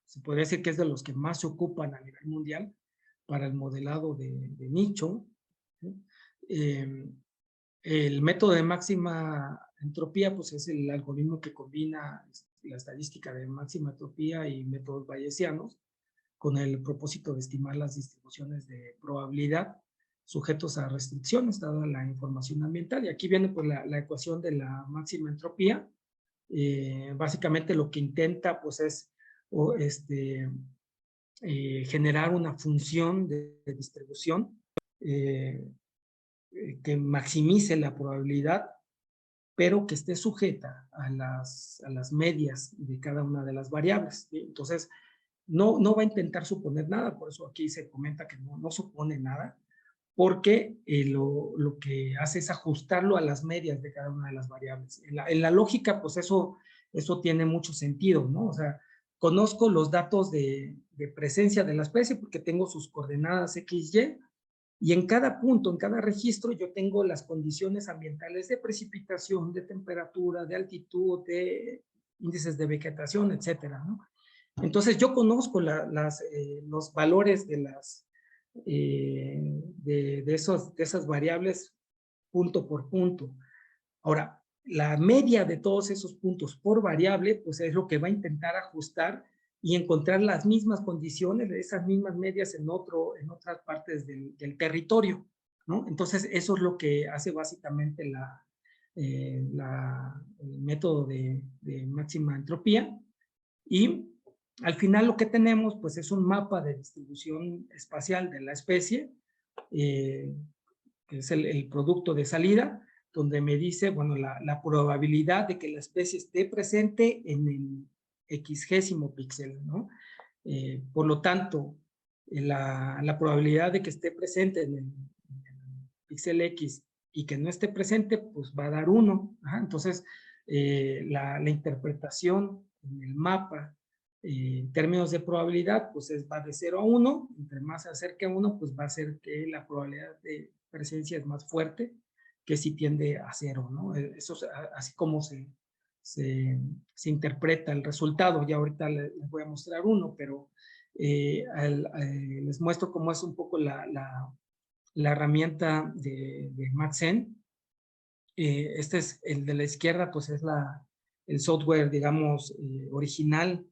se podría decir que es de los que más se ocupan a nivel mundial para el modelado de nicho. El método de máxima entropía, pues es el algoritmo que combina la estadística de máxima entropía y métodos bayesianos con el propósito de estimar las distribuciones de probabilidad sujetos a restricciones, dada la información ambiental. Y aquí viene pues la ecuación de la máxima entropía. Básicamente lo que intenta pues es generar una función de distribución que maximice la probabilidad, pero que esté sujeta a las medias de cada una de las variables. ¿Sí? Entonces, no va a intentar suponer nada, por eso aquí se comenta que no supone nada, porque lo que hace es ajustarlo a las medias de cada una de las variables. En la lógica, pues eso tiene mucho sentido, ¿no? O sea, conozco los datos de presencia de la especie porque tengo sus coordenadas XY, y en cada punto, en cada registro, yo tengo las condiciones ambientales de precipitación, de temperatura, de altitud, de índices de vegetación, etcétera, ¿no? Entonces, yo conozco los valores de esas variables punto por punto. Ahora, la media de todos esos puntos por variable, pues es lo que va a intentar ajustar y encontrar las mismas condiciones de esas mismas medias en otras partes del territorio, ¿no? Entonces, eso es lo que hace básicamente el método de máxima entropía. Y al final lo que tenemos, pues es un mapa de distribución espacial de la especie, que es el producto de salida, donde me dice, bueno, la probabilidad de que la especie esté presente en el xésimo píxel, ¿no? Por lo tanto, la probabilidad de que esté presente en el píxel X y que no esté presente, pues va a dar 1. Entonces, la interpretación en el mapa, en términos de probabilidad, pues va de 0 a 1. Entre más se acerque a 1, pues va a ser que la probabilidad de presencia es más fuerte que si tiende a 0, ¿no? Eso es así como se interpreta el resultado. Ya ahorita les voy a mostrar uno, pero les muestro cómo es un poco la herramienta de Maxent. Este es el de la izquierda, pues es el software, digamos, original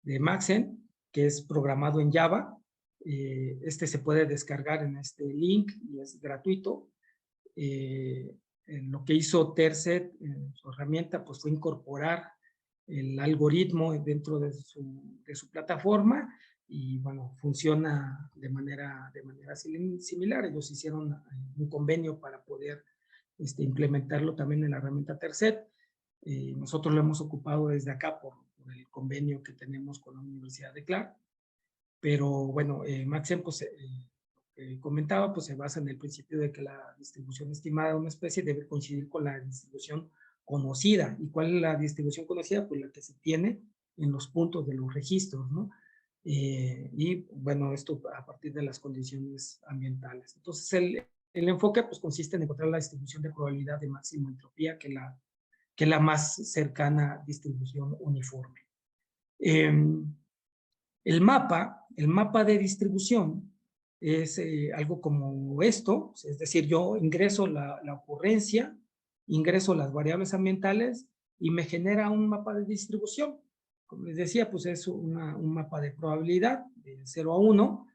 de Maxent, que es programado en Java. Este se puede descargar en este link y es gratuito. Lo que hizo Terset, su herramienta, pues fue incorporar el algoritmo dentro de su plataforma y bueno, funciona de manera similar. Ellos hicieron un convenio para poder implementarlo también en la herramienta Terset. Nosotros lo hemos ocupado desde acá por el convenio que tenemos con la Universidad de Clark. Pero bueno, Maxent, pues comentaba, pues se basa en el principio de que la distribución estimada de una especie debe coincidir con la distribución conocida. ¿Y cuál es la distribución conocida? Pues la que se tiene en los puntos de los registros, ¿no? Y bueno, esto a partir de las condiciones ambientales. Entonces, el enfoque pues consiste en encontrar la distribución de probabilidad de máxima entropía, que la más cercana distribución uniforme. El mapa de distribución es algo como esto, es decir, yo ingreso la ocurrencia, ingreso las variables ambientales y me genera un mapa de distribución. Como les decía, pues es un mapa de probabilidad de 0 a 1.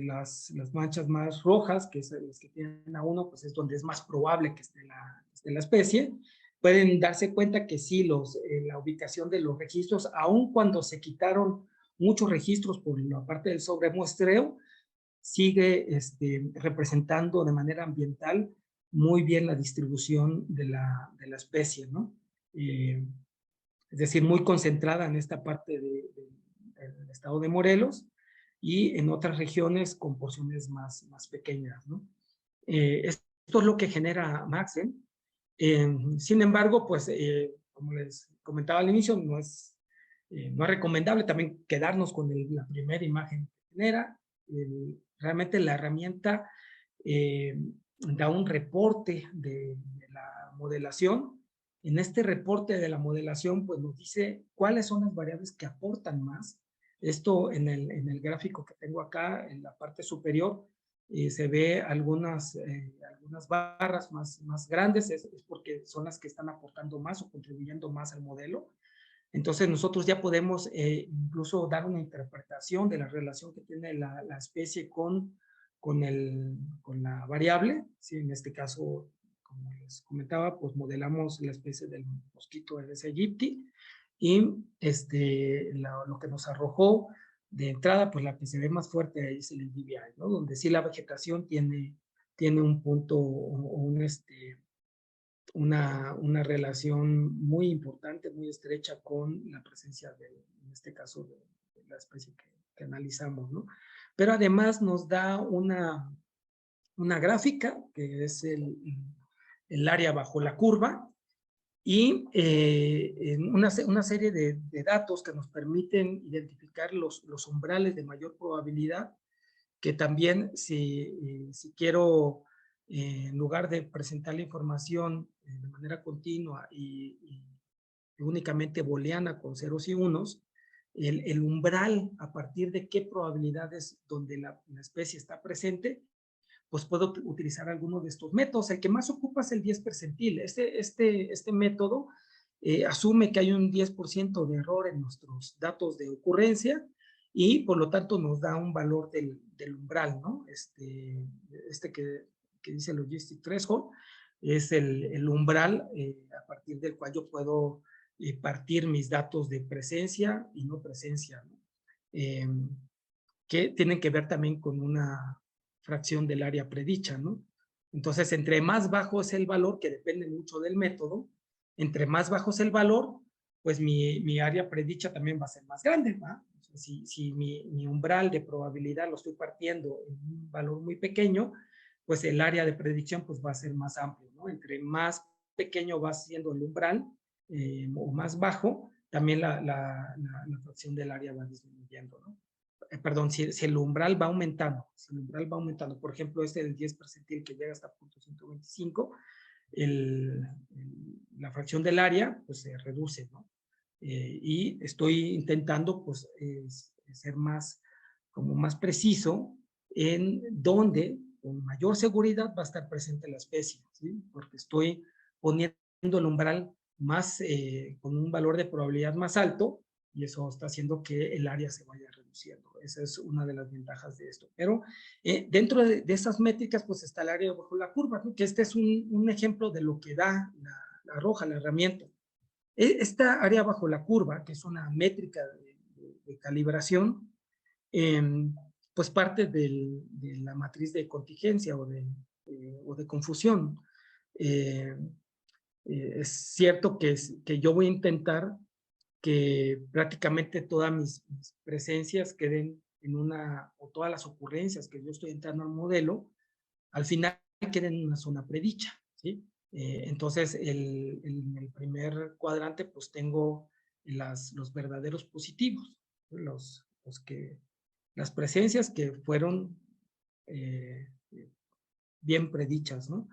Las manchas más rojas, que son las que tienen a 1, pues es donde es más probable que esté la especie. Pueden darse cuenta que sí, la ubicación de los registros, aun cuando se quitaron muchos registros por la parte del sobremuestreo, sigue representando de manera ambiental muy bien la distribución de la especie, ¿no? Es decir, muy concentrada en esta parte del estado de Morelos y en otras regiones con porciones más pequeñas, ¿no? Esto es lo que genera Maxent. Sin embargo, pues, como les comentaba al inicio, no es recomendable también quedarnos con la primera imagen que genera. Realmente la herramienta da un reporte de la modelación. En este reporte de la modelación, pues nos dice cuáles son las variables que aportan más. Esto en el gráfico que tengo acá, en la parte superior, se ve algunas barras más grandes, es porque son las que están aportando más o contribuyendo más al modelo. Entonces nosotros ya podemos incluso dar una interpretación de la relación que tiene la especie con la variable. ¿Sí? En este caso, como les comentaba, pues modelamos la especie del mosquito Aedes aegypti y lo que nos arrojó de entrada, pues la que se ve más fuerte ahí es el NDVI, ¿no? Donde sí la vegetación tiene un punto o una relación muy importante, muy estrecha con la presencia en este caso, de la especie que analizamos, ¿no? Pero además nos da una gráfica, que es el área bajo la curva, y una serie de datos que nos permiten identificar los umbrales de mayor probabilidad, que también si quiero, en lugar de presentar la información de manera continua y únicamente booleana con ceros y unos, el umbral a partir de qué probabilidades donde la especie está presente, pues puedo utilizar alguno de estos métodos. El que más ocupa es el 10 percentil. Este método asume que hay un 10% de error en nuestros datos de ocurrencia y por lo tanto nos da un valor del umbral, ¿no? Que dice Logistic Threshold es el umbral a partir del cual yo puedo partir mis datos de presencia y no presencia, ¿no? Que tienen que ver también con una fracción del área predicha, ¿no? Entonces, entre más bajo es el valor, que depende mucho del método, entre más bajo es el valor, pues mi área predicha también va a ser más grande, ¿va? O sea, si mi umbral de probabilidad lo estoy partiendo en un valor muy pequeño, pues el área de predicción pues va a ser más amplio, ¿no? Entre más pequeño va siendo el umbral o más bajo, también la fracción del área va disminuyendo, ¿no? Perdón, si el umbral va aumentando, por ejemplo, del 10 percentil que llega hasta 0.125, la fracción del área pues se reduce, ¿no? Y estoy intentando pues ser más preciso en dónde con mayor seguridad va a estar presente la especie, ¿sí? Porque estoy poniendo el umbral más con un valor de probabilidad más alto y eso está haciendo que el área se vaya reduciendo. Esa es una de las ventajas de esto. Pero dentro de esas métricas, pues está el área bajo la curva, ¿no? Que este es un ejemplo de lo que da la roja, la herramienta. Esta área bajo la curva, que es una métrica de calibración, pues parte de la matriz de contingencia o de confusión. Es cierto que yo voy a intentar que prácticamente todas mis presencias queden o todas las ocurrencias que yo estoy entrando al modelo, al final queden en una zona predicha, ¿sí? Entonces, en el primer cuadrante, pues tengo los verdaderos positivos, las presencias que fueron bien predichas, ¿no?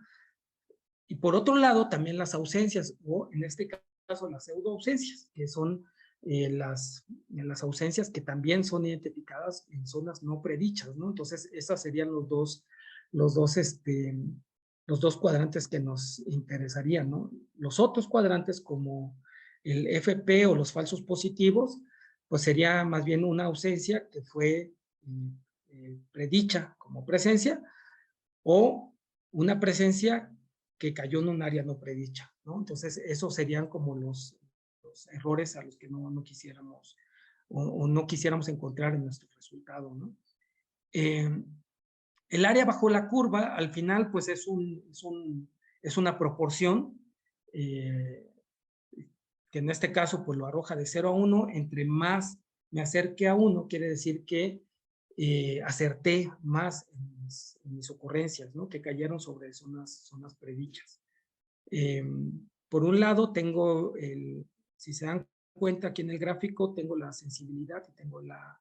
Y por otro lado, también las ausencias, o en este caso las pseudo ausencias, que son las ausencias que también son identificadas en zonas no predichas, ¿no? Entonces, esos serían los dos cuadrantes que nos interesarían, ¿no? Los otros cuadrantes, como el FP o los falsos positivos, pues sería más bien una ausencia que fue predicha como presencia, o una presencia que cayó en un área no predicha, ¿no? Entonces, esos serían como los errores a los que no quisiéramos o no quisiéramos encontrar en nuestro resultado, ¿no? El área bajo la curva, al final, pues es una proporción que en este caso, pues lo arroja de 0 a 1. Entre más me acerque a 1, quiere decir que acerté más en mis ocurrencias, ¿no? Que cayeron sobre zonas predichas. Por un lado, tengo si se dan cuenta aquí en el gráfico, tengo la sensibilidad y tengo la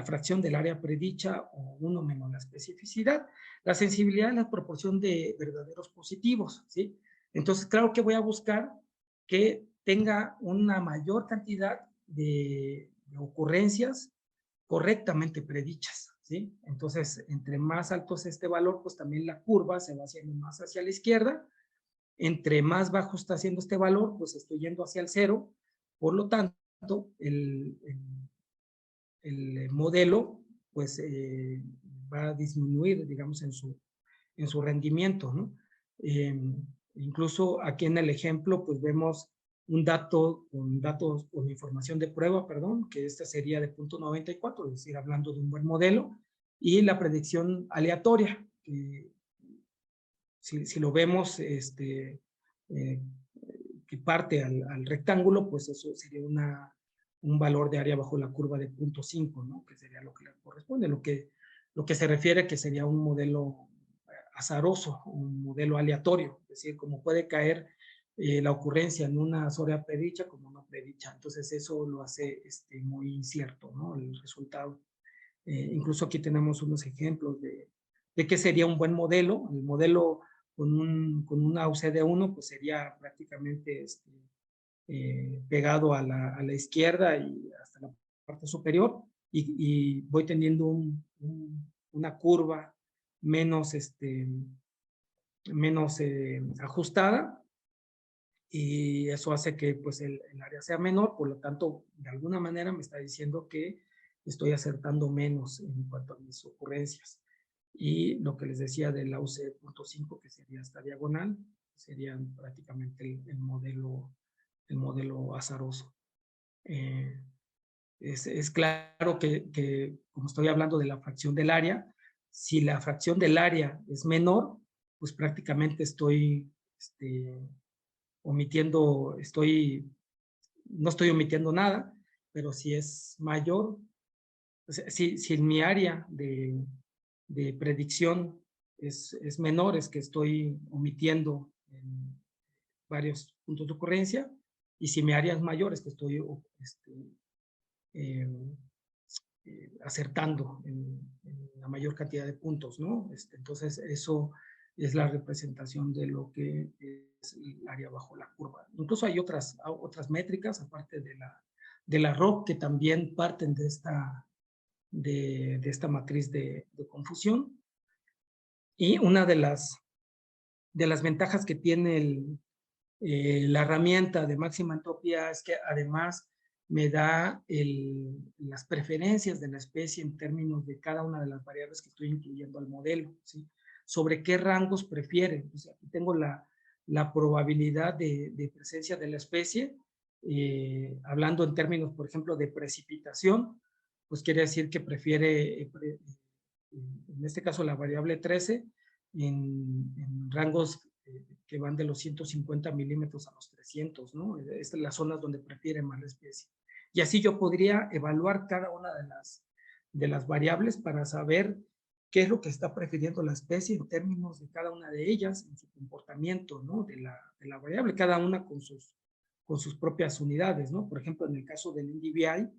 fracción del área predicha, o 1 menos la especificidad. La sensibilidad es la proporción de verdaderos positivos, ¿sí? Entonces, claro que voy a buscar que tenga una mayor cantidad de ocurrencias correctamente predichas, ¿sí? Entonces, entre más alto es este valor, pues también la curva se va haciendo más hacia la izquierda. Entre más bajo está haciendo este valor, pues estoy yendo hacia el 0. Por lo tanto, el modelo pues va a disminuir, digamos, en su rendimiento, ¿no? Incluso aquí en el ejemplo pues vemos un dato con información de prueba, perdón, que este sería de 0.94, es decir, hablando de un buen modelo, y la predicción aleatoria, que si lo vemos que parte al rectángulo, pues eso sería un valor de área bajo la curva de 0.5, ¿no? Que sería lo que le corresponde, lo que se refiere que sería un modelo azaroso, un modelo aleatorio, es decir, como puede caer la ocurrencia en una zona predicha como no predicha. Entonces eso lo hace muy incierto, ¿no? El resultado. Incluso aquí tenemos unos ejemplos de qué sería un buen modelo. El modelo con una UCD1 pues sería prácticamente pegado a la izquierda y hasta la parte superior, y voy teniendo una curva menos, menos ajustada, y eso hace que pues el área sea menor. Por lo tanto, de alguna manera me está diciendo que estoy acertando menos en cuanto a mis ocurrencias. Y lo que les decía de la UC.5, que sería esta diagonal, sería prácticamente el modelo azaroso. Es claro que, como estoy hablando de la fracción del área, si la fracción del área es menor, pues prácticamente estoy omitiendo, no estoy omitiendo nada, pero si es mayor, o sea, si en mi área de predicción es menor, es que estoy omitiendo en varios puntos de ocurrencia, y si mi área es mayor, es que estoy eh, acertando en la mayor cantidad de puntos, ¿no? Entonces, eso es la representación de lo que es el área bajo la curva. Incluso hay otras métricas, aparte de la ROC, que también parten de esta matriz de confusión. Y una de las ventajas que tiene la herramienta de máxima entropía es que además me da las preferencias de la especie en términos de cada una de las variables que estoy incluyendo al modelo, ¿sí? Sobre qué rangos prefiere. O sea, aquí tengo la probabilidad de presencia de la especie, hablando en términos, por ejemplo, de precipitación, pues quiere decir que prefiere, en este caso, la variable 13 en rangos que van de los 150 milímetros a los 300, ¿no? Estas son las zonas donde prefiere más la especie. Y así yo podría evaluar cada una de las variables para saber qué es lo que está prefiriendo la especie en términos de cada una de ellas, en su comportamiento, ¿no? De la variable, cada una con sus propias unidades, ¿no? Por ejemplo, en el caso del NDVI,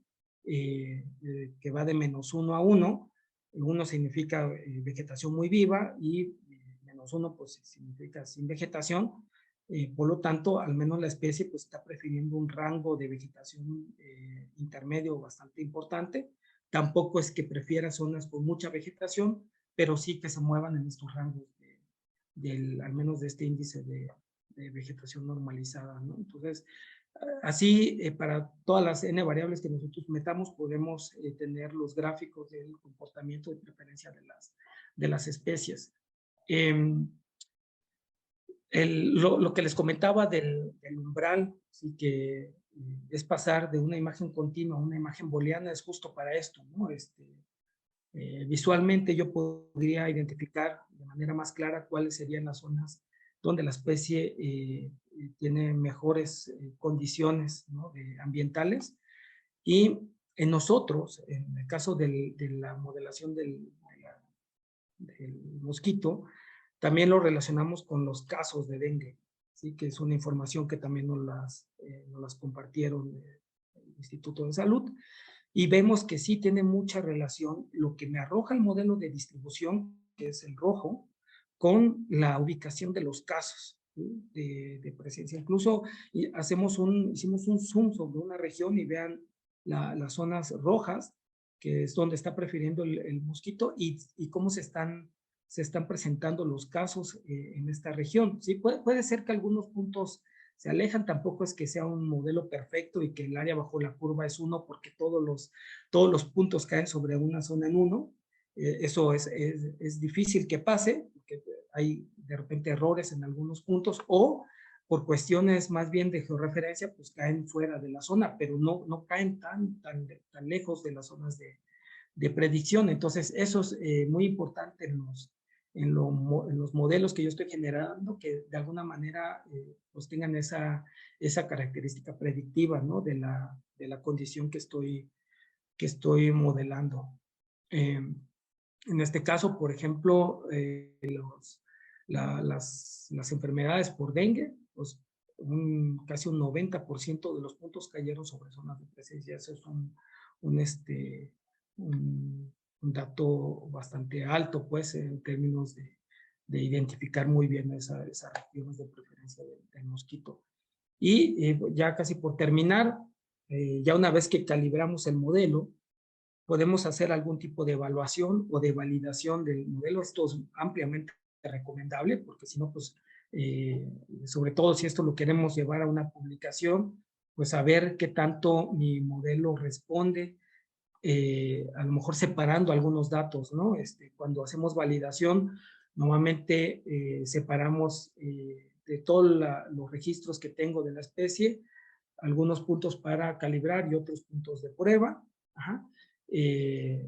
que va de -1 a 1, 1 significa vegetación muy viva, y -1 pues significa sin vegetación. Por lo tanto, al menos la especie pues, está prefiriendo un rango de vegetación intermedio bastante importante. Tampoco es que prefiera zonas con mucha vegetación, pero sí que se muevan en estos rangos al menos de este índice de vegetación normalizada, ¿no? Entonces, así, para todas las n variables que nosotros metamos, podemos tener los gráficos del comportamiento de preferencia de las especies. Lo que les comentaba del umbral, ¿sí? Que es pasar de una imagen continua a una imagen booleana, es justo para esto, ¿no? Visualmente yo podría identificar de manera más clara cuáles serían las zonas donde la especie tiene mejores condiciones, ¿no? Ambientales, y en nosotros, en el caso de la modelación del mosquito, también lo relacionamos con los casos de dengue, ¿sí? Que es una información que también nos las compartieron el Instituto de Salud, y vemos que sí tiene mucha relación lo que me arroja el modelo de distribución, que es el rojo, con la ubicación de los casos, ¿sí? de presencia. Incluso hicimos un zoom sobre una región y vean las zonas rojas, que es donde está prefiriendo el mosquito, y cómo se están presentando los casos en esta región. ¿Sí? Puede ser que algunos puntos se alejan, tampoco es que sea un modelo perfecto y que el área bajo la curva es 1 porque todos los puntos caen sobre una zona en 1. Eso es difícil que pase, porque hay de repente errores en algunos puntos, o por cuestiones más bien de georreferencia, pues caen fuera de la zona, pero no caen tan lejos de las zonas de predicción. Entonces, eso es muy importante en los modelos que yo estoy generando, que de alguna manera pues tengan esa característica predictiva, ¿no? de la condición que estoy modelando. En este caso, por ejemplo, las enfermedades por dengue, pues casi un 90% de los puntos cayeron sobre zonas de presencia. Eso es un dato bastante alto, pues, en términos de identificar muy bien esas regiones de preferencia del mosquito. Y ya casi por terminar, ya una vez que calibramos el modelo, podemos hacer algún tipo de evaluación o de validación del modelo. Esto es ampliamente recomendable, porque si no, pues, sobre todo si esto lo queremos llevar a una publicación, pues saber qué tanto mi modelo responde, a lo mejor separando algunos datos, ¿no? Cuando hacemos validación, normalmente separamos de todos los registros que tengo de la especie, algunos puntos para calibrar y otros puntos de prueba. Ajá.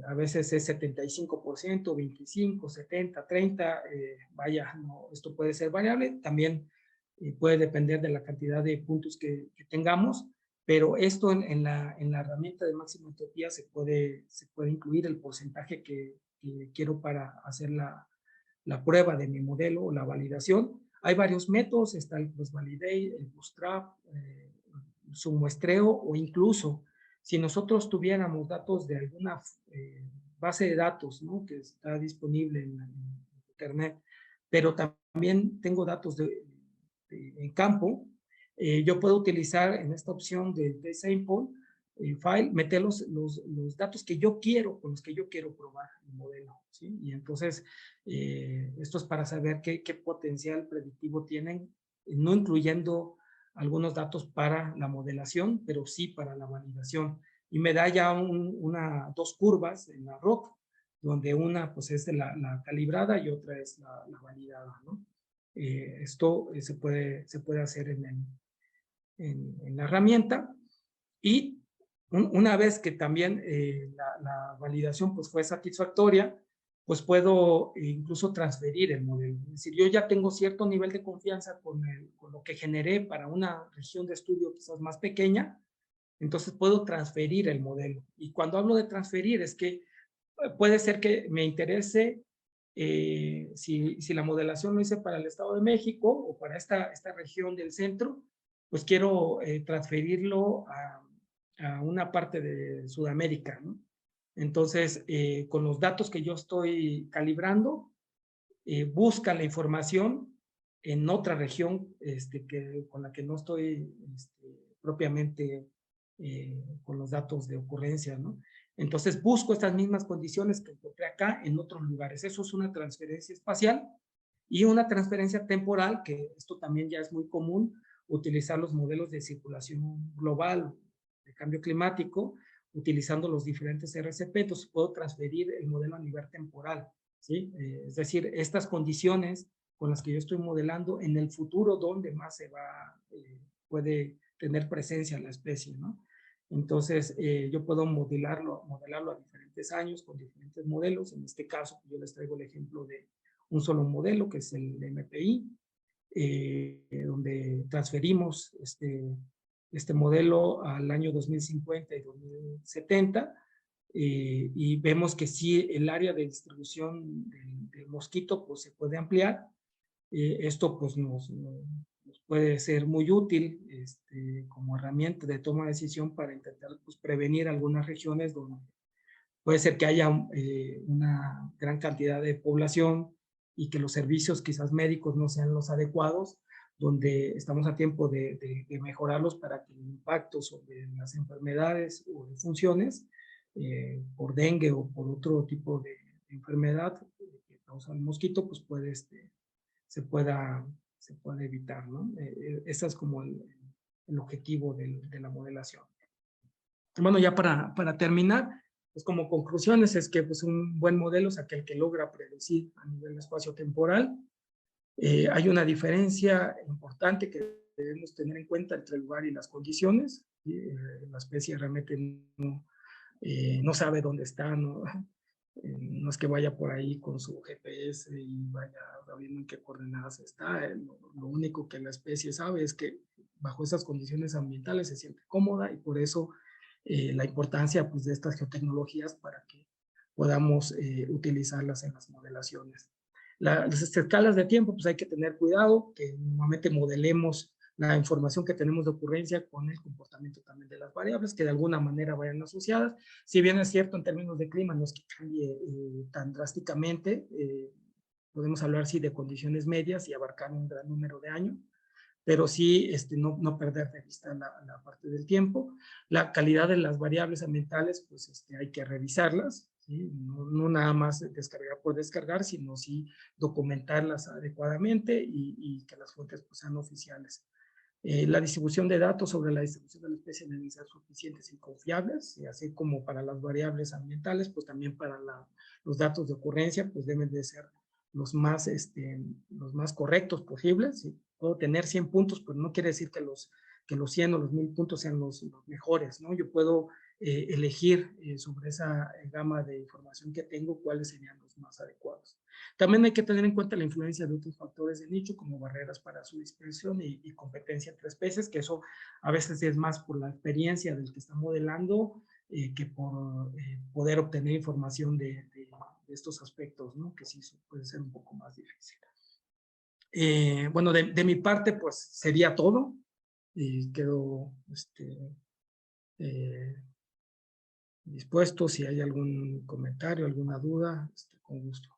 A veces es 75%, 25%, 70%, 30%, vaya, no, esto puede ser variable, también puede depender de la cantidad de puntos que tengamos, pero esto en la herramienta de máxima entropía se puede incluir el porcentaje que quiero para hacer la prueba de mi modelo o la validación. Hay varios métodos, está el cross-validate, el bootstrap, su muestreo, o incluso si nosotros tuviéramos datos de alguna base de datos, ¿no? Que está disponible en internet, pero también tengo datos en campo, yo puedo utilizar en esta opción de sample file, meter los datos que yo quiero, con los que yo quiero probar el modelo, ¿sí? Y entonces esto es para saber qué potencial predictivo tienen, no incluyendo algunos datos para la modelación, pero sí para la validación. Y me da ya dos curvas en la ROC, donde una pues es la calibrada y otra es la validada, ¿no? Esto se puede hacer en la herramienta, y una vez que también la validación pues fue satisfactoria, pues puedo incluso transferir el modelo. Es decir, yo ya tengo cierto nivel de confianza con lo que generé para una región de estudio quizás más pequeña, entonces puedo transferir el modelo. Y cuando hablo de transferir es que puede ser que me interese, si la modelación lo hice para el Estado de México o para esta región del centro, pues quiero transferirlo a una parte de Sudamérica, ¿no? Entonces, con los datos que yo estoy calibrando, busca la información en otra región con la que no estoy propiamente con los datos de ocurrencia, ¿no? Entonces busco estas mismas condiciones que encontré acá en otros lugares. Eso es una transferencia espacial y una transferencia temporal, que esto también ya es muy común, utilizar los modelos de circulación global de cambio climático, utilizando los diferentes RCP. Entonces puedo transferir el modelo a nivel temporal, ¿sí? Es decir, estas condiciones con las que yo estoy modelando en el futuro, donde más se va, puede tener presencia la especie, ¿no? Entonces, yo puedo modelarlo a diferentes años con diferentes modelos. En este caso, yo les traigo el ejemplo de un solo modelo, que es el MPI, donde transferimos este modelo al año 2050 y 2070, y vemos que sí, el área de distribución del mosquito pues se puede ampliar. Esto pues nos puede ser muy útil como herramienta de toma de decisión para intentar pues, prevenir algunas regiones donde puede ser que haya una gran cantidad de población y que los servicios quizás médicos no sean los adecuados, donde estamos a tiempo de mejorarlos para que el impacto sobre las enfermedades o de funciones por dengue o por otro tipo de enfermedad que causa el mosquito, pues puede se pueda evitar, ¿no? Ese es como el objetivo de la modelación. Bueno, ya para terminar, pues como conclusiones es que pues un buen modelo es aquel que logra predecir a nivel espacio-temporal. Hay una diferencia importante que debemos tener en cuenta entre el lugar y las condiciones. La especie realmente no sabe dónde está, no es que vaya por ahí con su GPS y vaya sabiendo en qué coordenadas está. Lo único que la especie sabe es que bajo esas condiciones ambientales se siente cómoda, y por eso la importancia pues, de estas geotecnologías para que podamos utilizarlas en las modelaciones. Las escalas de tiempo, pues hay que tener cuidado, que normalmente modelemos la información que tenemos de ocurrencia con el comportamiento también de las variables, que de alguna manera vayan asociadas. Si bien es cierto en términos de clima, no es que cambie tan drásticamente, podemos hablar sí de condiciones medias y abarcar un gran número de años, pero sí no perder de vista la parte del tiempo. La calidad de las variables ambientales, pues hay que revisarlas, ¿sí? No nada más descargar por descargar, sino sí documentarlas adecuadamente y que las fuentes pues, sean oficiales. La distribución de datos sobre la distribución de la especie deben ser suficientes y confiables, y así como para las variables ambientales, pues también para los datos de ocurrencia, pues deben de ser los más correctos posibles. ¿Sí? Puedo tener 100 puntos, pero no quiere decir que los 100 o los 1000 puntos sean los mejores, ¿no? Yo puedo elegir sobre esa gama de información que tengo cuáles serían los más adecuados. También hay que tener en cuenta la influencia de otros factores de nicho, como barreras para su dispersión y competencia entre especies, que eso a veces es más por la experiencia del que está modelando que por poder obtener información de estos aspectos, ¿no? Que sí puede ser un poco más difícil. Bueno, de mi parte, pues sería todo. Y quedo dispuesto si hay algún comentario, alguna duda, con gusto.